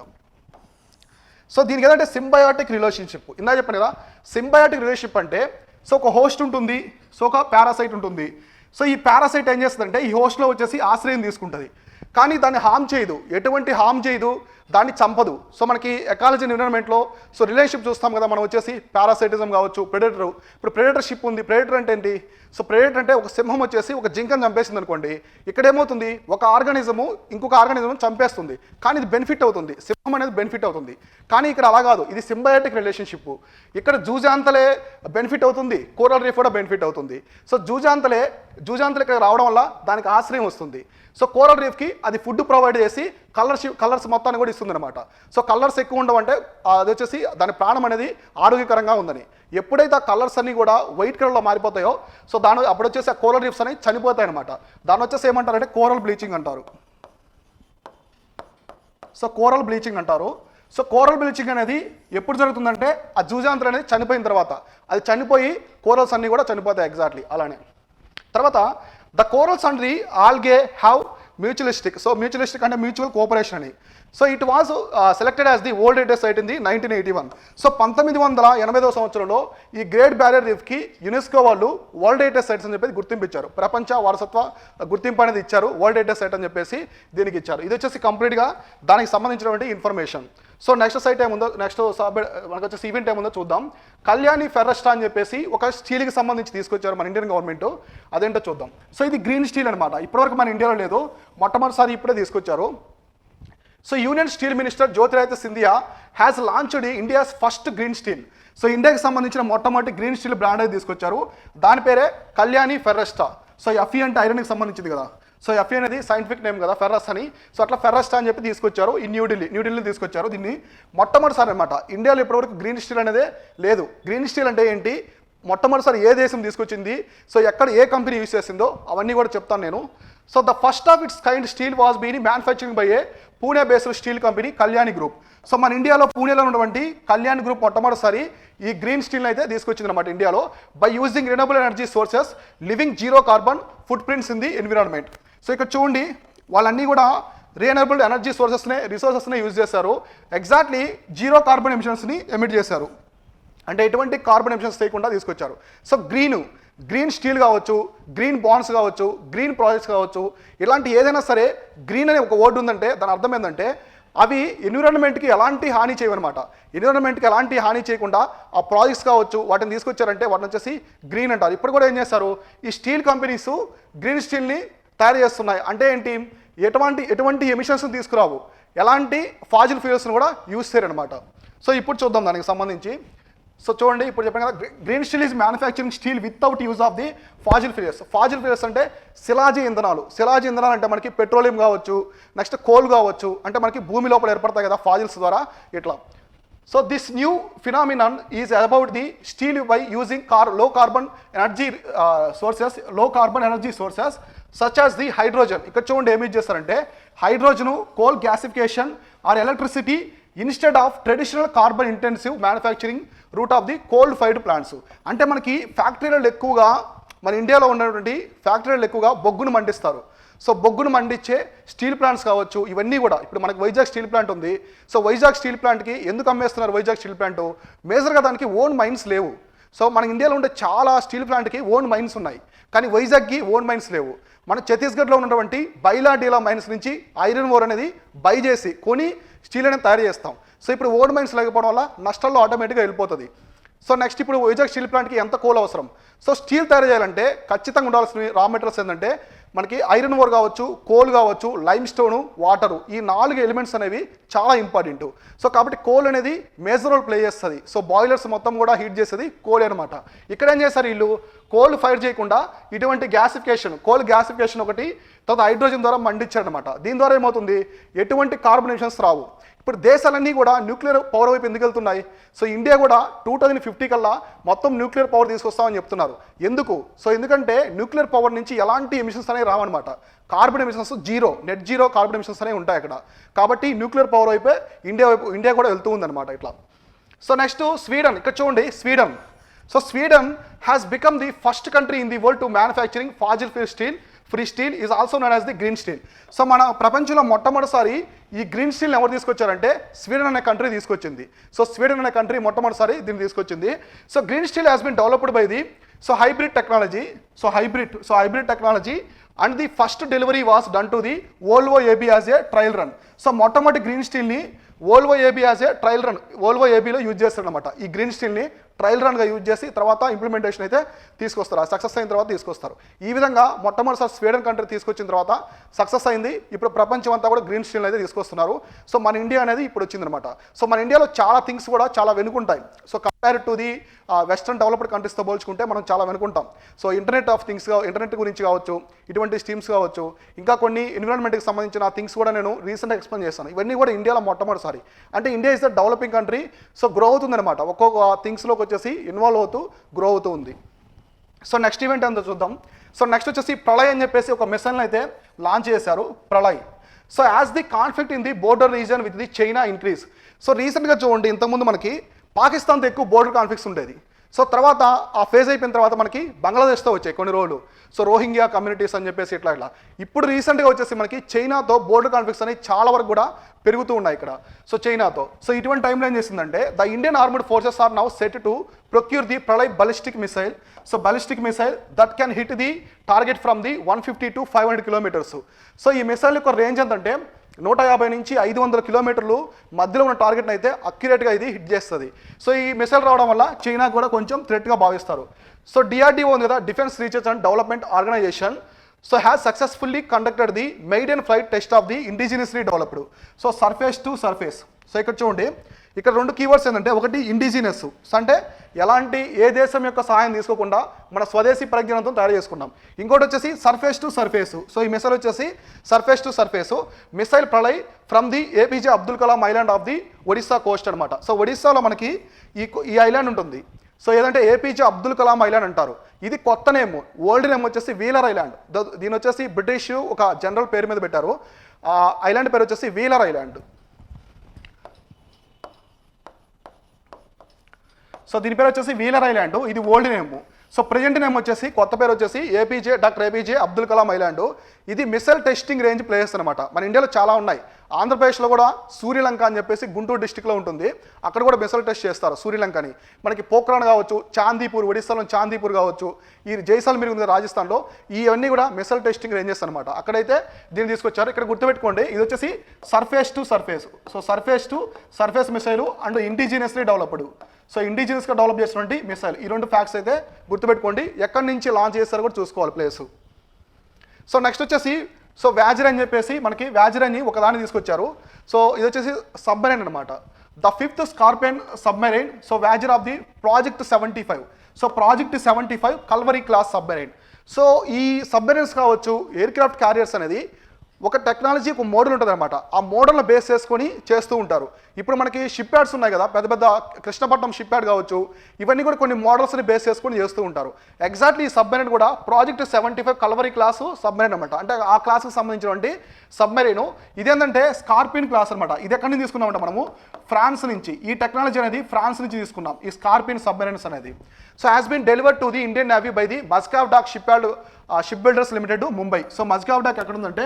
సో దీనికి ఏదంటే సింబయాటిక్ రిలేషన్షిప్. ఇందా చెప్పాను కదా సింబయాటిక్ రిలేషన్షిప్ అంటే సో ఒక హోస్ట్ ఉంటుంది, సో ఒక పారాసైట్ ఉంటుంది. సో ఈ పారాసైట్ ఏం చేస్తుందంటే ఈ హోస్ట్లో వచ్చేసి ఆశ్రయం తీసుకుంటుంది, కానీ దాన్ని హామ్ చేయదు, ఎటువంటి హామ్ చేయదు, దాన్ని చంపదు. సో మనకి ఎకాలజీ ఎన్విరాన్మెంట్లో సో రిలేషన్షిప్ చూస్తాం కదా మనం వచ్చేసి పారాసైటిజం కావచ్చు, ప్రెడేటర్. ఇప్పుడు ప్రెడేటర్షిప్ ఉంది. ప్రెడేటర్ అంటే ఏంటి, సో ప్రెడేటర్ అంటే ఒక సింహం వచ్చేసి ఒక జింకను చంపేసింది అనుకోండి, ఇక్కడ ఏమవుతుంది ఒక ఆర్గానిజము ఇంకొక ఆర్గానిజం చంపేస్తుంది, కానీ ఇది బెనిఫిట్ అవుతుంది, సింహం అనేది బెనిఫిట్ అవుతుంది. కానీ ఇక్కడ అలా కాదు, ఇది సింబయాటిక్ రిలేషన్షిప్. ఇక్కడ జూజాంతలే బెనిఫిట్ అవుతుంది, కోరల్ రీఫ్ కూడా బెనిఫిట్ అవుతుంది. సో జూజాంతలే ఇక్కడ రావడం వల్ల దానికి ఆశ్రయం వస్తుంది. సో కోరల్ రీఫ్కి అది ఫుడ్ ప్రొవైడ్ చేసి కలర్స్ మొత్తాన్ని కూడా ఇస్తుంది అనమాట. సో కలర్స్ ఎక్కువ ఉండవంటే అది వచ్చేసి దాని ప్రాణం అనేది ఆరోగ్యకరంగా ఉందని. ఎప్పుడైతే ఆ కలర్స్ అన్నీ కూడా వైట్ కలర్లో మారిపోతాయో సో అప్పుడు వచ్చేసి ఆ కోరల్ రీఫ్స్ అనేవి చనిపోతాయి అనమాట. దాన్ని వచ్చేసి ఏమంటారంటే కోరల్ బ్లీచింగ్ అంటారు. సో కోరల్ బ్లీచింగ్ అంటారు. సో కోరల్ బ్లీచింగ్ అనేది ఎప్పుడు జరుగుతుందంటే ఆ జూజాంతలు అనేది చనిపోయిన తర్వాత, అది చనిపోయి కోరల్స్ అన్నీ కూడా చనిపోతాయి ఎగ్జాక్ట్లీ అలానే. తర్వాత the corals and the algae have mutualistic. So mutualistic అంటే మ్యూచువల్ కోఆపరేషన్ అని. So it was selected as the world heritage site in the 1981. So 1980వ సంవత్సరంలో ఈ గ్రేట్ బ్యారియర్ రీఫ్కి యునెస్కో వాళ్ళు వరల్డ్ హెరిటేజ్ సైట్స్ అని చెప్పేసి గుర్తింపు ప్రపంచ వారసత్వ గుర్తింపు అనేది ఇచ్చారు. వరల్డ్ హెరిటేజ్ సైట్ అని చెప్పేసి దీనికి ఇచ్చారు. ఇది వచ్చేసి కంప్లీట్గా దానికి సంబంధించినటువంటి ఇన్ఫర్మేషన్. సో నెక్స్ట్ సైట్ ఏముందో, నెక్స్ట్ మనకు వచ్చేసి ఈవెంట్ ఏముందో చూద్దాం. కళ్యాణి ఫెర్రస్టా అని చెప్పేసి ఒక స్టీల్కి సంబంధించి తీసుకొచ్చారు మన ఇండియన్ గవర్నమెంట్, అదేంటో చూద్దాం. సో ఇది గ్రీన్ స్టీల్ అనమాట. ఇప్పటివరకు మన ఇండియాలో లేదు, మొట్టమొదటిసారి ఇప్పుడే తీసుకొచ్చారు. So union steel minister Jyotiraditya Scindia has launched India's first green steel. So ఇండియాకి సంబంధించిన మొట్టమొదటి గ్రీన్ స్టీల్ బ్రాండ్ అయితే తీసుకొచ్చారు. దాని పేరే కళ్యాణి ఫెర్రస్టా. సో ఎఫ్ఈ అంటే ఐరన్కి సంబంధించింది కదా. సో ఎఫ్ఈ అనేది సైంటిఫిక్ నేమ్ కదా, ఫెర్రస్ అని. సో అట్లా ఫెర్రస్టా అని చెప్పి తీసుకొచ్చారు. ఈ న్యూఢిల్లీ తీసుకొచ్చారు దీన్ని మొట్టమొదటిసారి అనమాట. ఇండియాలో ఇప్పటివరకు గ్రీన్ స్టీల్ అనేదే లేదు. గ్రీన్ స్టీల్ అంటే ఏంటి, మొట్టమొదటిసారి ఏ దేశం తీసుకొచ్చింది, సో ఎక్కడ ఏ కంపెనీ యూజ్ చేసిందో అవన్నీ కూడా చెప్తాను నేను. So the first of its kind steel was been manufacturing by a Pune based steel company Kalyani group. So మన ఇండియాలో పూణేలో ఉన్నటువంటి కళ్యాణ్ గ్రూప్ మొట్టమొదటిసారి ఈ గ్రీన్ స్టీల్ని అయితే తీసుకొచ్చింది అనమాట ఇండియాలో. By using renewable energy sources living zero carbon foot prints in the environment. So ఇక్కడ చూడండి వాళ్ళన్నీ కూడా రీఎనబుల్డ్ ఎనర్జీ రిసోర్సెస్నే యూజ్ చేశారు. ఎగ్జాక్ట్లీ జీరో కార్బన్ ఎమిషన్స్ని ఎమిట్ చేశారు, అంటే ఎటువంటి కార్బన్ ఎమిషన్స్ చేయకుండా తీసుకొచ్చారు. సో గ్రీన్ స్టీల్ కావచ్చు, గ్రీన్ బాండ్స్ కావచ్చు, గ్రీన్ ప్రాజెక్ట్స్ కావచ్చు, ఇలాంటి ఏదైనా సరే గ్రీన్ అనే ఒక వర్డ్ ఉందంటే దాని అర్థం ఏంటంటే అవి ఎన్విరాన్మెంట్కి ఎలాంటి హాని చేయవన్నమాట. ఎన్విరాన్మెంట్కి ఎలాంటి హాని చేయకుండా ఆ ప్రాజెక్ట్స్ కావచ్చు వాటిని తీసుకొచ్చారంటే వాటిని వచ్చేసి గ్రీన్ అంటారు. ఇప్పుడు కూడా ఏం చేస్తారు, ఈ స్టీల్ కంపెనీస్ గ్రీన్ స్టీల్ని తయారు చేస్తున్నాయి. అంటే ఏంటి, ఎటువంటి ఎమిషన్స్ని తీసుకురావు, ఎలాంటి ఫాజిల్ ఫ్యూయల్స్ని కూడా యూజ్ చేయరనమాట. సో ఇప్పుడు చూద్దాం దానికి సంబంధించి. సో చూడండి ఇప్పుడు చెప్పాను కదా, green steel is manufacturing steel without use of the fossil fuels. Fossil fuels అంటే శిలాజీ ఇంధనాలు. శిలాజీ ఇంధనాలు అంటే మనకి పెట్రోలియం కావచ్చు, నెక్స్ట్ కోల్ కావచ్చు, అంటే మనకి భూమి లోపల ఏర్పడతాయి కదా ఫాజిల్స్ ద్వారా ఇట్లా. So this new phenomenon is about the steel by using low carbon energy sources such as the hydrogen. ఇక్కడ చూడండి ఏమి యూజ్ చేస్తారంటే hydrogen, coal gasification or electricity instead of traditional carbon intensive manufacturing route of the cold fired plants. అంటే మనకి ఫ్యాక్టరీలలో ఎక్కువగా మన ఇండియాలో ఉన్నటువంటి ఫ్యాక్టరీలు ఎక్కువగా బొగ్గును మండిస్తారు. సో బొగ్గును మండించే స్టీల్ ప్లాంట్స్ కావచ్చు, ఇవన్నీ కూడా ఇప్పుడు మనకి వైజాగ్ స్టీల్ ప్లాంట్ ఉంది. సో వైజాగ్ స్టీల్ ప్లాంట్కి ఎందుకు అమ్మేస్తున్నారు వైజాగ్ స్టీల్ ప్లాంట్? మేజర్గా దానికి ఓన్ మైన్స్ లేవు. సో మన ఇండియాలో ఉండే చాలా స్టీల్ ప్లాంట్కి ఓన్ మైన్స్ ఉన్నాయి, కానీ వైజాగ్కి ఓన్ మైన్స్ లేవు. మన ఛత్తీస్గఢ్లో ఉన్నటువంటి బైలాడీలా మైన్స్ నుంచి ఐరన్ ఓర్ అనేది బై చేసి కొని స్టీల్ అనేది తయారు చేస్తాం. సో ఇప్పుడు ఓన్ మైన్స్ లేకపోవడం వల్ల నష్టాల్లో ఆటోమేటిక్గా వెళ్ళిపోతుంది. సో నెక్స్ట్ ఇప్పుడు వైజాగ్ స్టీల్ ప్లాంట్కి ఎంత కోల్ అవసరం? సో స్టీల్ తయారు చేయాలంటే ఖచ్చితంగా ఉండాల్సిన రా మెటీరియల్స్ ఏంటంటే మనకి ఐరన్ ఓర్ కావచ్చు, కోల్ కావచ్చు, లైమ్ స్టోను, వాటరు, ఈ 4 ఎలిమెంట్స్ అనేవి చాలా ఇంపార్టెంట్. సో కాబట్టి కోల్ అనేది మేజర్ రోల్ ప్లే చేస్తుంది. సో బాయిలర్స్ మొత్తం కూడా హీట్ చేసేది కోల్ అనమాట. ఇక్కడ ఏం చేస్తారు వీళ్ళు, కోల్ ఫైర్ చేయకుండా ఇటువంటి గ్యాసిఫికేషన్, కోల్ గ్యాసిఫికేషన్ ఒకటి, తర్వాత హైడ్రోజన్ ద్వారా మండించారనమాట. దీని ద్వారా ఏమవుతుంది, ఎటువంటి కార్బన్ ఎమిషన్స్ రావు. ఇప్పుడు దేశాలన్నీ కూడా న్యూక్లియర్ పవర్ వైపు ఎందుకు వెళ్తున్నాయి? సో ఇండియా కూడా 2050 కల్లా మొత్తం న్యూక్లియర్ పవర్ తీసుకొస్తామని చెప్తున్నారు. ఎందుకు? సో ఎందుకంటే న్యూక్లియర్ పవర్ నుంచి ఎలాంటి ఎమిషన్స్ అనేవి రావన్నమాట. Carbon emissions zero, net zero carbon emissions అనేవి ఉంటాయి అక్కడ. కాబట్టి న్యూక్లియర్ పవర్ వైపే ఇండియా కూడా వెళ్తూ ఉందన్నమాట ఇట్లా. So next Sweden. ఇక్కడ చూడండి Sweden. So Sweden has become the first country in the world to manufacturing fossil free steel is also known as the green steel. So మన ప్రపంచంలో మొట్టమొదటిసారి ఈ గ్రీన్ స్టీల్ని ఎవరు తీసుకొచ్చారంటే స్వీడన్ అనే కంట్రీ తీసుకొచ్చింది. సో స్వీడన్ అనే కంట్రీ మొట్టమొదటిసారి దీన్ని తీసుకొచ్చింది. So green steel has been developed by the hybrid technology and the first delivery was done to the Volvo AB as a trial run. So మొట్టమొదటి గ్రీన్ స్టీల్ని Volvo AB as a trial run, Volvo ఏబీలో use చేస్తారనమాట. ఈ green స్టీల్ని trial రన్గా use చేసి తర్వాత implementation అయితే తీసుకొస్తారు, సక్సెస్ అయిన తర్వాత తీసుకొస్తారు. ఈ విధంగా మొట్టమొదటిసారి స్వీడన్ కంట్రీ తీసుకొచ్చిన తర్వాత సక్సెస్ అయింది. ఇప్పుడు ప్రపంచం అంతా కూడా గ్రీన్ స్టీల్ అయితే తీసుకొస్తున్నారు. సో మన ఇండియా అనేది ఇప్పుడు వచ్చిందనమాట. సో మన ఇండియాలో చాలా థింగ్స్ కూడా చాలా వెనుకుంటాయి. So compare to the western developed కంట్రీస్తో పోల్చుకుంటే మనం చాలా వెనుకుంటాం. సో ఇంటర్నెట్ గురించి కావచ్చు, ఇటువంటి స్కీమ్స్ కావచ్చు, ఇంకా కొన్ని ఎన్విరాన్మెంట్కి సంబంధించిన థింగ్స్ కూడా నేను రీసెంట్గా ఎక్స్ప్లెయిన్ చేస్తాను. ఇవన్నీ కూడా ఇండియాలో మొట్టమొదటిసారి. అంటే India is the developing country. So grow అవుతుందన్నమాట, ఒక్కొక్క థింగ్స్లోకి వచ్చేసి ఇన్వాల్వ్ అవుతూ గ్రో అవుతూ ఉంది. సో నెక్స్ట్ ఈవెంట్ అంతా చూద్దాం. సో నెక్స్ట్ వచ్చేసి ప్రళయ్ అని చెప్పేసి ఒక మిషన్ అయితే లాంచ్ చేశారు, Pralay. So as the conflict in the border region with the China increase. So రీసెంట్గా చూడండి, ఇంతకుముందు మనకి పాకిస్తాన్తో ఎక్కువ బోర్డర్ కాన్ఫ్లిక్ట్స్ ఉండేది. సో తర్వాత ఆ ఫేజ్ అయిపోయిన తర్వాత మనకి బంగ్లాదేశ్తో వచ్చాయి కొన్ని రోజులు. సో రోహింగ్యా కమ్యూనిటీస్ అని చెప్పేసి ఇట్లా. ఇప్పుడు రీసెంట్గా వచ్చేసి మనకి చైనాతో బోర్డర్ కాన్ఫ్లిక్ట్స్ అనేవి చాలా వరకు కూడా పెరుగుతూ ఉన్నాయి ఇక్కడ. సో చైనాతో. సో ఇటువంటి టైంలో ఏం చేసిందంటే the Indian armed forces are now set to procure the Pralay ballistic missile. So ballistic missile that can hit the target from the 150 to 500 kilometres. So ఈ మిసైల్ యొక్క రేంజ్ ఎంతంటే 150 నుంచి 500 కిలోమీటర్లు మధ్యలో ఉన్న టార్గెట్ని అయితే అక్యురేట్గా ఇది హిట్ చేస్తుంది. సో ఈ మిసైల్ రావడం వల్ల చైనా కూడా కొంచెం థ్రెట్గా భావిస్తారు. సో డిఆర్డిఓ ఉంది కదా, defence research and development organisation, so has successfully conducted the maiden flight test of the indigenously developed. So surface to surface. So ఇక్కడ చూడండి, ఇక్కడ 2 కీవర్డ్స్ ఏంటంటే, ఒకటి ఇండిజినియస్ అంటే ఎలాంటి ఏ దేశం యొక్క సహాయం తీసుకోకుండా మన స్వదేశీ పరిజ్ఞానంతో తయారు చేసుకున్నాం. ఇంకోటి వచ్చేసి సర్ఫేస్ టు సర్ఫేస్. సో ఈ మిసైల్ వచ్చేసి surface to surface missile Pralay from the APJ Abdul Kalam island of the Odisha Coast అనమాట. సో ఒడిస్సాలో మనకి ఈ ఐలాండ్ ఉంటుంది. సో ఏదంటే ఏపీజే అబ్దుల్ కలాం ఐలాండ్ అంటారు. ఇది కొత్త నేమ్, ఓల్డ్ నేమ్ వచ్చేసి వీలర్ ఐలాండ్. దీని వచ్చేసి బ్రిటిష్ ఒక జనరల్ పేరు మీద పెట్టారు. ఐలాండ్ పేరు వచ్చేసి వీలర్ ఐలాండ్. సో దీని పేరు వచ్చేసి వీలర్ ఐలాండ్, ఇది old name. So present name వచ్చేసి కొత్త పేరు వచ్చేసి doctor APJ Abdul Kalam island. ఇది మిసైల్ టెస్టింగ్ రేంజ్ ప్లేస్ అనమాట. మన ఇండియాలో చాలా ఉన్నాయి. ఆంధ్రప్రదేశ్లో కూడా సూర్యలంక అని చెప్పేసి గుంటూరు డిస్టిక్లో ఉంటుంది. అక్కడ కూడా మిసైల్ టెస్ట్ చేస్తారు సూర్యలంకని. మనకి పోఖ్రాన్ కావచ్చు, చాందీపూర్ ఒడిస్సాలో చాందీపూర్ కావచ్చు, ఈ జైసల్మీర్ ఉంది రాజస్థాన్లో, ఇవన్నీ కూడా మిసైల్ టెస్టింగ్ రేంజెస్ అనమాట. అక్కడైతే దీన్ని తీసుకొచ్చారు. ఇక్కడ గుర్తుపెట్టుకోండి, ఇది వచ్చేసి surface to surface. So surface to surface missile and indigenously developed. So ఇండిజినియస్గా డెవలప్ చేసినటువంటి మిసైల్. ఈ 2 ఫ్యాక్ట్స్ అయితే గుర్తుపెట్టుకోండి. ఎక్కడి నుంచి లాంచ్ చేస్తారో కూడా చూసుకోవాలి ప్లేసు. సో నెక్స్ట్ వచ్చేసి వ్యాజిర్ అని చెప్పేసి మనకి వ్యాజిర్ అని ఒకదాన్ని తీసుకొచ్చారు. సో ఇది వచ్చేసి సబ్మెరైన్ అనమాట. The fifth Scorpion submarine, so Vagir of the project 75. So project 75 Kalvari class submarine. So ఈ సబ్మెరైన్స్ కావచ్చు, ఎయిర్ క్రాఫ్ట్ క్యారియర్స్ అనేది ఒక టెక్నాలజీ, ఒక మోడల్ ఉంటుంది అనమాట. ఆ మోడల్ని బేస్ చేసుకొని చేస్తూ ఉంటారు. ఇప్పుడు మనకి షిప్ యార్డ్స్ ఉన్నాయి కదా, పెద్ద పెద్ద కృష్ణపట్నం షిప్ యార్డ్ కావచ్చు, ఇవన్నీ కూడా కొన్ని మోడల్స్ని బేస్ చేసుకొని చేస్తూ ఉంటారు. ఎగ్జాక్ట్లీ ఈ సబ్మెరైన్ కూడా ప్రాజెక్ట్ 75 కల్వరీ క్లాసు సబ్మెరైన్ అనమాట. అంటే ఆ క్లాస్కి సంబంధించినటువంటి సబ్మెరైన్. ఇదేంటంటే స్కార్పియన్ క్లాస్ అనమాట. ఇది ఎక్కడి నుంచి తీసుకున్నామంటే మనము ఫ్రాన్స్ నుంచి. ఈ టెక్నాలజీ అనేది ఫ్రాన్స్ నుంచి తీసుకున్నాం, ఈ స్కార్పియన్ సబ్మెరైన్స్ అనేది. So has been delivered to the Indian Navy by the Mazagon dock shipyard shipbuilders limited Mumbai. So Mazagon dock ఎక్కడ ఉందంటే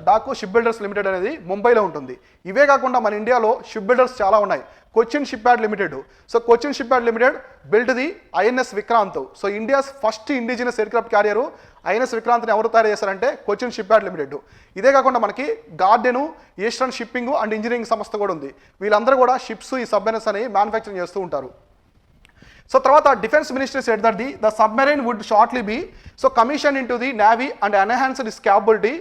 డాకో షిప్ బిల్డర్స్ లిమిటెడ్ అనేది ముంబైలో ఉంటుంది. ఇవే కాకుండా మన ఇండియాలో షిప్ బిల్డర్స్ చాలా ఉన్నాయి. Cochin ship yard limited. So Cochin ship yard limited build the INS Vikrant. So India's first indigenous aircraft carrier INS విక్రాంత్ని ఎవరు తయారు చేశారంటే కొచ్చిన్ షిప్ యార్డ్ లిమిటెడ్. ఇదే కాకుండా మనకి garden, eastern shipping and engineering సంస్థ కూడా ఉంది. వీళ్ళందరూ కూడా షిప్స్, ఈ సబ్మెరైన్స్ అనేవి మ్యానుఫ్యాక్చరింగ్ చేస్తూ ఉంటారు. సో తర్వాత defence ministry said that the submarine would shortly be commission into the navy and enhanced its capability.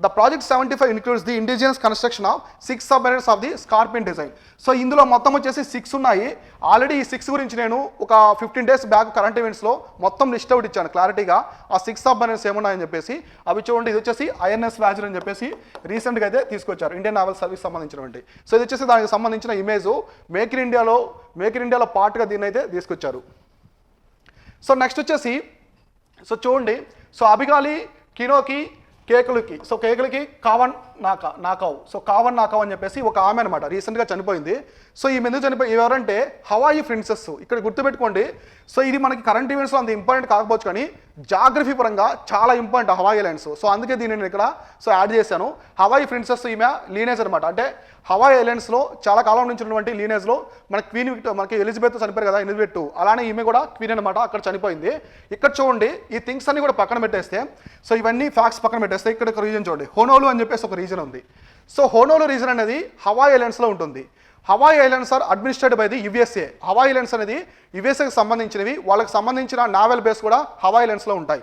The project 75 includes the indigenous construction of 6 submarines of the Scorpion design. So ఇందులో మొత్తం వచ్చేసి 6 ఉన్నాయి. Already ఈ 6 గురించి నేను ఒక 15 days back current ఈవెంట్స్లో మొత్తం లిస్ట్ అవుట్ ఇచ్చాను క్లారిటీగా. ఆ 6 సబ్మెరైన్స్ ఏమున్నాయని చెప్పేసి అవి చూడండి. ఇది వచ్చేసి ఐఎన్ఎస్ వ్యాజర్ అని చెప్పేసి రీసెంట్గా అయితే తీసుకొచ్చారు, ఇండియన్ నావల్ సర్వీస్ సంబంధించినటువంటి. సో ఇది వచ్చేసి దానికి సంబంధించిన ఇమేజ్. మేక్ ఇన్ ఇండియాలో పార్ట్గా దీన్ని అయితే తీసుకొచ్చారు. సో నెక్స్ట్ వచ్చేసి సో చూడండి, సో అభిగాలి కినోకి కేకులకి. సో కేకులకి కావన్ నాకావ్. సో కావన్ నాకావ్ అని చెప్పేసి ఒక ఆమె అనమాట, రీసెంట్గా చనిపోయింది. సో ఈ ఎందుకు చనిపోయి ఎవరంటే హవాయి ప్రిన్సెస్. ఇక్కడ గుర్తుపెట్టుకోండి. సో ఇది మనకి కరెంట్ ఈవెంట్స్లో అంత ఇంపార్టెంట్ కాకపోవచ్చు, కానీ జాగ్రఫీ పరంగా చాలా ఇంపార్టెంట్ హవాయి ఐలాండ్స్. సో అందుకే దీన్ని నేను ఇక్కడ యాడ్ చేశాను. హవాయి ప్రిన్సెస్ ఈమె లీనేజ్ అనమాట. అంటే హవాయి ఐలాండ్స్లో చాలా కాలం నుంచి ఉన్నటువంటి లీనేజ్లో మనకి ఎలిజబెత్ చనిపోయారు కదా, ఎలిజబెత్, అలానే ఈమె కూడా క్వీన్ అనమాట, అక్కడ చనిపోయింది. ఇక్కడ చూడండి, ఈ థింగ్స్ అన్ని కూడా పక్కన పెట్టేస్తే, సో ఇవన్నీ ఫ్యాక్ట్స్ పక్కన పెట్టేస్తే ఇక్కడ ఒక రీజన్ చూడండి, హోనోలు అని చెప్పేసి ఒక రీజన్ ఉంది. సో హోనోలు రీజన్ అనేది హవాయి ఐలాండ్స్లో ఉంటుంది. Hawaii islands are administrate by the USA. Hawaii islands అనేది యుఎస్ఏకి సంబంధించినవి. వాళ్ళకి సంబంధించిన నావల్ బేస్ కూడా హవాయి ఐలాండ్స్లో ఉంటాయి.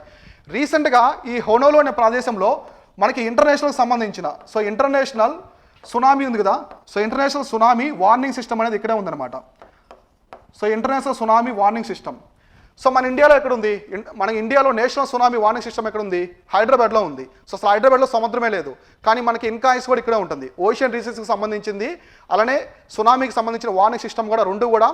రీసెంట్గా ఈ హోనోలు అనే ప్రదేశంలో మనకి ఇంటర్నేషనల్కి సంబంధించిన ఇంటర్నేషనల్ సునామీ ఉంది కదా. So international tsunami warning system అనేది ఇక్కడే ఉందన్నమాట. So international tsunami warning system. So మన ఇండియాలో ఎక్కడ ఉంది? మన ఇండియాలో నేషనల్ సునామీ వార్నింగ్ సిస్టమ్ ఎక్కడ ఉంది? హైదరాబాద్లో ఉంది. సో అసలు హైదరాబాద్లో సముద్రమే లేదు, కానీ మనకి ఇన్కాయిస్ కూడా ఇక్కడే ఉంటుంది. ఓషన్ రీసెస్కి సంబంధించింది, అలానే సునామీకి సంబంధించిన వార్నింగ్ సిస్టమ్ కూడా రెండు కూడా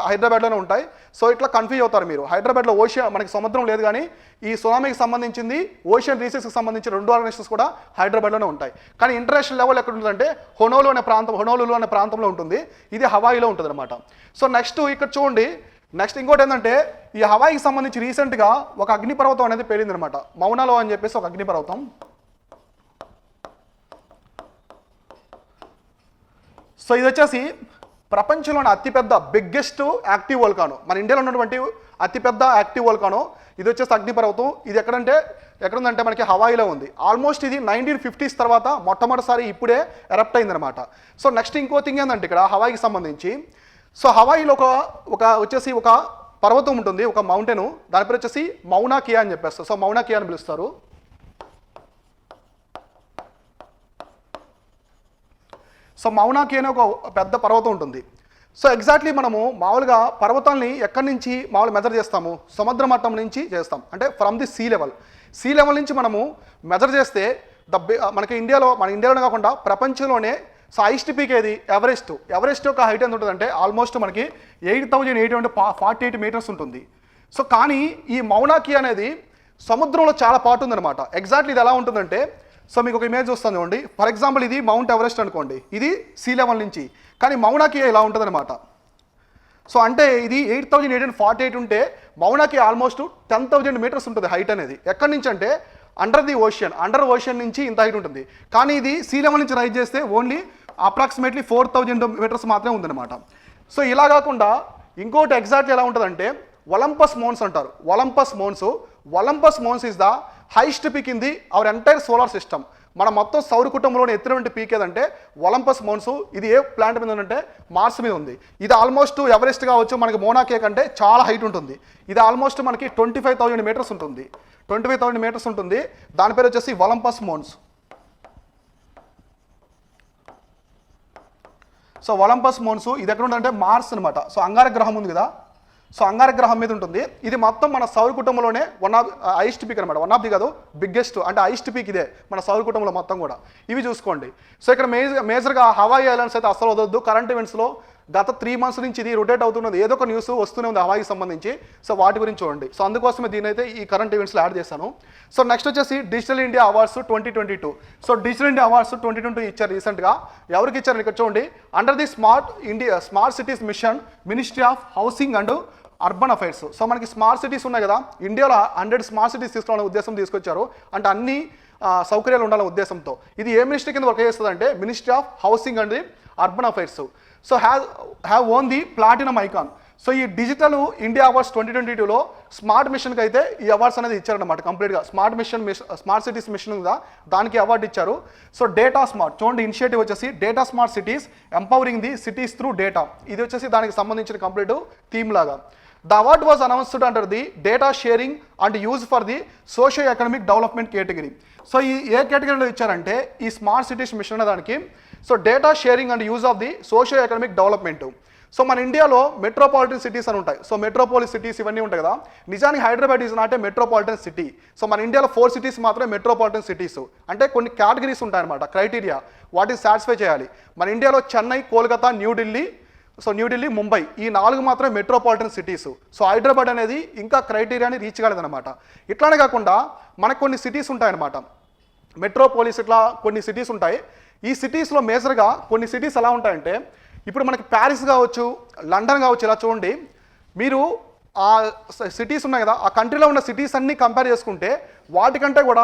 హైదరాబాద్లోనే ఉంటాయి. సో ఇట్లా కన్ఫ్యూజ్ అవుతారు మీరు. హైదరాబాద్లో మనకి సముద్రం లేదు, కానీ ఈ సునామీకి సంబంధించింది, ఓషన్ రీసెస్కి సంబంధించిన రెండు ఆర్గనైజేషన్స్ కూడా హైదరాబాద్లోనే ఉంటాయి. కానీ ఇంటర్నేషనల్ లెవెల్ ఎక్కడ ఉంటుందంటే హొనోలు అనే ప్రాంతంలో ఉంటుంది. ఇది హవాయిలో ఉంటుంది అనమాట. సో నెక్స్ట్ ఇక్కడ చూడండి, నెక్స్ట్ ఇంకోటి ఏంటంటే ఈ హవాయికి సంబంధించి రీసెంట్గా ఒక అగ్నిపర్వతం అనేది పేలింది అనమాట. మౌనాలో అని చెప్పేసి ఒక అగ్నిపర్వతం. సో ఇది వచ్చేసి ప్రపంచంలోని అతిపెద్ద బిగ్గెస్ట్ యాక్టివ్ వోల్కానో, మన ఇండియాలో ఉన్నటువంటి అతిపెద్ద యాక్టివ్ వోల్కానో. ఇది వచ్చేసి అగ్నిపర్వతం. ఇది ఎక్కడుందంటే మనకి హవాయిలో ఉంది. ఆల్మోస్ట్ ఇది 1950s తర్వాత మొట్టమొదటిసారి ఇప్పుడే ఎరప్ట్ అయిందనమాట. సో నెక్స్ట్ ఇంకో థింగ్ ఏంటంటే ఇక్కడ హవాయికి సంబంధించి, సో హవాయిలో ఒక పర్వతం ఉంటుంది, ఒక మౌంటైన్. దాని పేరు వచ్చేసి మౌనా కియా అని చెప్పేస్తారు. సో మౌనా కియా అని పిలుస్తారు. సో మౌనా కియా అనే ఒక పెద్ద పర్వతం ఉంటుంది. సో ఎగ్జాక్ట్లీ మనము మామూలుగా పర్వతాన్ని ఎక్కడి నుంచి మెజర్ చేస్తాము? సముద్ర మట్టం నుంచి చేస్తాం. అంటే ఫ్రమ్ ది సీ లెవెల్ నుంచి మనము మెజర్ చేస్తే మన ఇండియాలోనే కాకుండా ప్రపంచంలోనే సో హైయెస్ట్ పీక్ ఏది? ఎవరెస్ట్ యొక్క హైట్ ఎంత ఉంటుందంటే ఆల్మోస్ట్ మనకి 8,848 మీటర్స్ ఉంటుంది. సో కానీ ఈ మౌనా కియా అనేది సముద్రంలో చాలా పాటు ఉందన్నమాట. ఎగ్జాక్ట్లీ ఇది ఎలా ఉంటుందంటే, సో మీకు ఒక ఇమేజ్ వస్తుంది చూడండి. ఫర్ ఎగ్జాంపుల్ ఇది మౌంట్ ఎవరెస్ట్ అనుకోండి, ఇది సీ లెవెల్ నుంచి. కానీ మౌనా కియా ఇలా ఉంటుందన్నమాట. సో అంటే ఇది 8,848 ఉంటే మౌనా కియా ఆల్మోస్ట్ 10,000 మీటర్స్ ఉంటుంది హైట్ అనేది. ఎక్కడి నుంచి అంటే అండర్ ఓషన్ నుంచి ఇంత హైట్ ఉంటుంది. కానీ ఇది సీ లెవెల్ నుంచి రైజ్ చేస్తే ఓన్లీ అప్రాక్సిమేట్లీ 4,000 మీటర్స్ మాత్రమే ఉందన్నమాట. సో ఇలా కాకుండా ఇంకోటి ఎగ్జాక్ట్లీ ఎలా ఉంటుందంటే ఒలంపస్ మౌన్స్ అంటారు. Olympus Mons is the highest peak in the our entire solar system. మన మొత్తం సౌర కుటుంబంలోని ఎత్తునటువంటి పీక్ ఏదంటే ఒలంపస్ మౌన్స్. ఇది ఏ ప్లాంట్ మీద ఉందంటే మార్స్ మీద ఉంది. ఇది ఆల్మోస్ట్ ఎవరెస్ట్ కావచ్చు, మనకి మౌనా కియా కంటే చాలా హైట్ ఉంటుంది. ఇది ఆల్మోస్ట్ మనకి 25,000 మీటర్స్ ఉంటుంది. 25,000 మీటర్స్ ఉంటుంది. దాని పేరు వచ్చేసి ఒలంపస్ మౌన్స్. సో ఒలంపస్ మోన్స్ ఇది ఎక్కడ ఉంటుందంటే మార్స్ అనమాట. సో అంగారక గ్రహం ఉంది కదా, సో అంగారక గ్రహం మీద ఉంటుంది. ఇది మొత్తం మన సౌర కుటుంబంలోనే వన్ ఆఫ్ హైయెస్ట్ పీక్ అనమాట. వన్ ఆఫ్ ది కాదు, బిగ్గెస్ట్ అంటే హైయెస్ట్ పీక్ ఇదే మన సౌర కుటుంబంలో మొత్తం కూడా. ఇవి చూసుకోండి. సో ఇక్కడ మేజర్గా హవాయి ఐలాండ్స్ అయితే అసలు వదలొద్దు. కరెంట్ ఈవెంట్స్లో గత 3 months నుంచి ఇది రొటేట్ అవుతున్నది, ఏదో ఒక న్యూస్ వస్తూనే ఉంది హవాయికి సంబంధించి. సో వాటి గురించి చూడండి. సో అందుకోసమే దీని అయితే ఈ కరెంట్ ఈవెంట్స్లో యాడ్ చేశాను. సో నెక్స్ట్ వచ్చేసి digital India awards 2022. So digital India awards 2022 ఇచ్చారు రీసెంట్గా. ఎవరికి ఇచ్చారు ఇక్కడ చూడండి. Under the smart cities mission, ministry of housing and urban affairs. So మనకి స్మార్ట్ సిటీస్ ఉన్నాయి కదా, ఇండియాలో 100 స్మార్ట్ సిటీస్ తీసుకోవాలనే ఉద్దేశం తీసుకొచ్చారు. అంటే అన్ని సౌకర్యాలు ఉండాలనే ఉద్దేశంతో. ఇది ఏ మినిస్ట్రీ కింద వర్క్ చేస్తుంది అంటే ministry of housing and urban affairs. So have own the platinum icon. So ఈ డిజిటల్ ఇండియా అవార్డ్స్ 2022లో స్మార్ట్ మిషన్కి అయితే ఈ అవార్డ్స్ అనేది ఇచ్చారనమాట. కంప్లీట్గా స్మార్ట్ సిటీస్ మిషన్ ఉందా దానికి అవార్డు ఇచ్చారు. సో డేటా స్మార్ట్ చూడండి, ఇనిషియేటివ్ వచ్చేసి data smart cities empowering the cities through data. ఇది వచ్చేసి దానికి సంబంధించిన కంప్లీట్ థీమ్ లాగా. The award was announced under the data sharing and use for the socio-economic development category. So ఈ ఏ కేటగిరీలో ఇచ్చారంటే ఈ స్మార్ట్ సిటీస్ మిషన్ అనే దానికి. So data sharing and use of the socio-economic development. So మన ఇండియాలో metropolitan cities అని ఉంటాయి. సో మెట్రోపాలిస్ సిటీస్ ఇవన్నీ ఉంటాయి కదా. నిజానికి Hyderabad is not a metropolitan city. So మన ఇండియాలో 4 cities మాత్రమే మెట్రోపాలిటన్ సిటీస్. అంటే కొన్ని కేటగిరీస్ ఉంటాయన్నమాట, క్రైటీరియా వాటిని సాటిస్ఫై చేయాలి. మన ఇండియాలో చెన్నై, కోల్కతా, న్యూఢిల్లీ, ముంబై ఈ 4 మాత్రమే మెట్రోపాలిటన్ సిటీస్. సో హైదరాబాద్ అనేది ఇంకా క్రైటీరియాని రీచ్ కాలేదన్నమాట. ఇట్లానే కాకుండా మనకు కొన్ని సిటీస్ ఉంటాయన్నమాట, మెట్రోపోలిస్ ఇట్లా కొన్ని సిటీస్ ఉంటాయి. ఈ సిటీస్లో మేజర్గా కొన్ని సిటీస్ ఎలా ఉంటాయంటే ఇప్పుడు మనకి ప్యారిస్ కావచ్చు, లండన్ కావచ్చు. ఇలా చూడండి, మీరు ఆ సిటీస్ ఉన్నాయి కదా, ఆ కంట్రీలో ఉన్న సిటీస్ అన్నీ కంపేర్ చేసుకుంటే వాటికంటే కూడా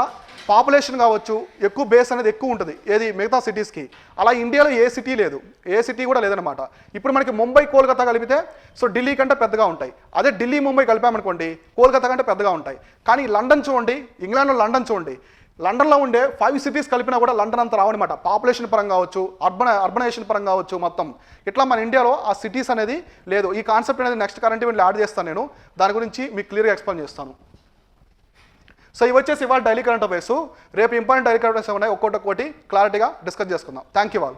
పాపులేషన్ కావచ్చు ఎక్కువ, బేస్ అనేది ఎక్కువ ఉంటుంది ఏది మిగతా సిటీస్కి. అలా ఇండియాలో ఏ సిటీ లేదు, ఏ సిటీ కూడా లేదనమాట. ఇప్పుడు మనకి ముంబై, కోల్కతా కలిపితే సో ఢిల్లీ కంటే పెద్దగా ఉంటాయి. అదే ఢిల్లీ, ముంబై కలిపామనుకోండి కోల్కతా కంటే పెద్దగా ఉంటాయి. కానీ లండన్ చూడండి, ఇంగ్లాండ్లో లండన్ చూడండి, లండన్లో ఉండే 5 cities కలిపినా కూడా లండన్ అంత రావనమాట. పాపులేషన్ పరంగా కావచ్చు, అర్బనైజేషన్ పరంగా కావచ్చు మొత్తం. ఇట్లా మన ఇండియాలో ఆ సిటీస్ అనేది లేదు. ఈ కాన్సెప్ట్ అనేది నెక్స్ట్ కరెంట్ ఈవెంట్లో యాడ్ చేస్తాను నేను, దాని గురించి మీకు క్లియర్గా ఎక్స్ప్లెయిన్ చేస్తాను. సో ఇవి వచ్చేసి ఇవాళ డైలీ కరెంట్ అఫైర్స్. రేపు ఇంపార్టెంట్ డైలీ కరెంట్ అఫైర్స్ ఉన్నాయి, ఒక్కొక్కటి క్లారిటీగా డిస్కస్ చేసుకుందాం. Thank you all.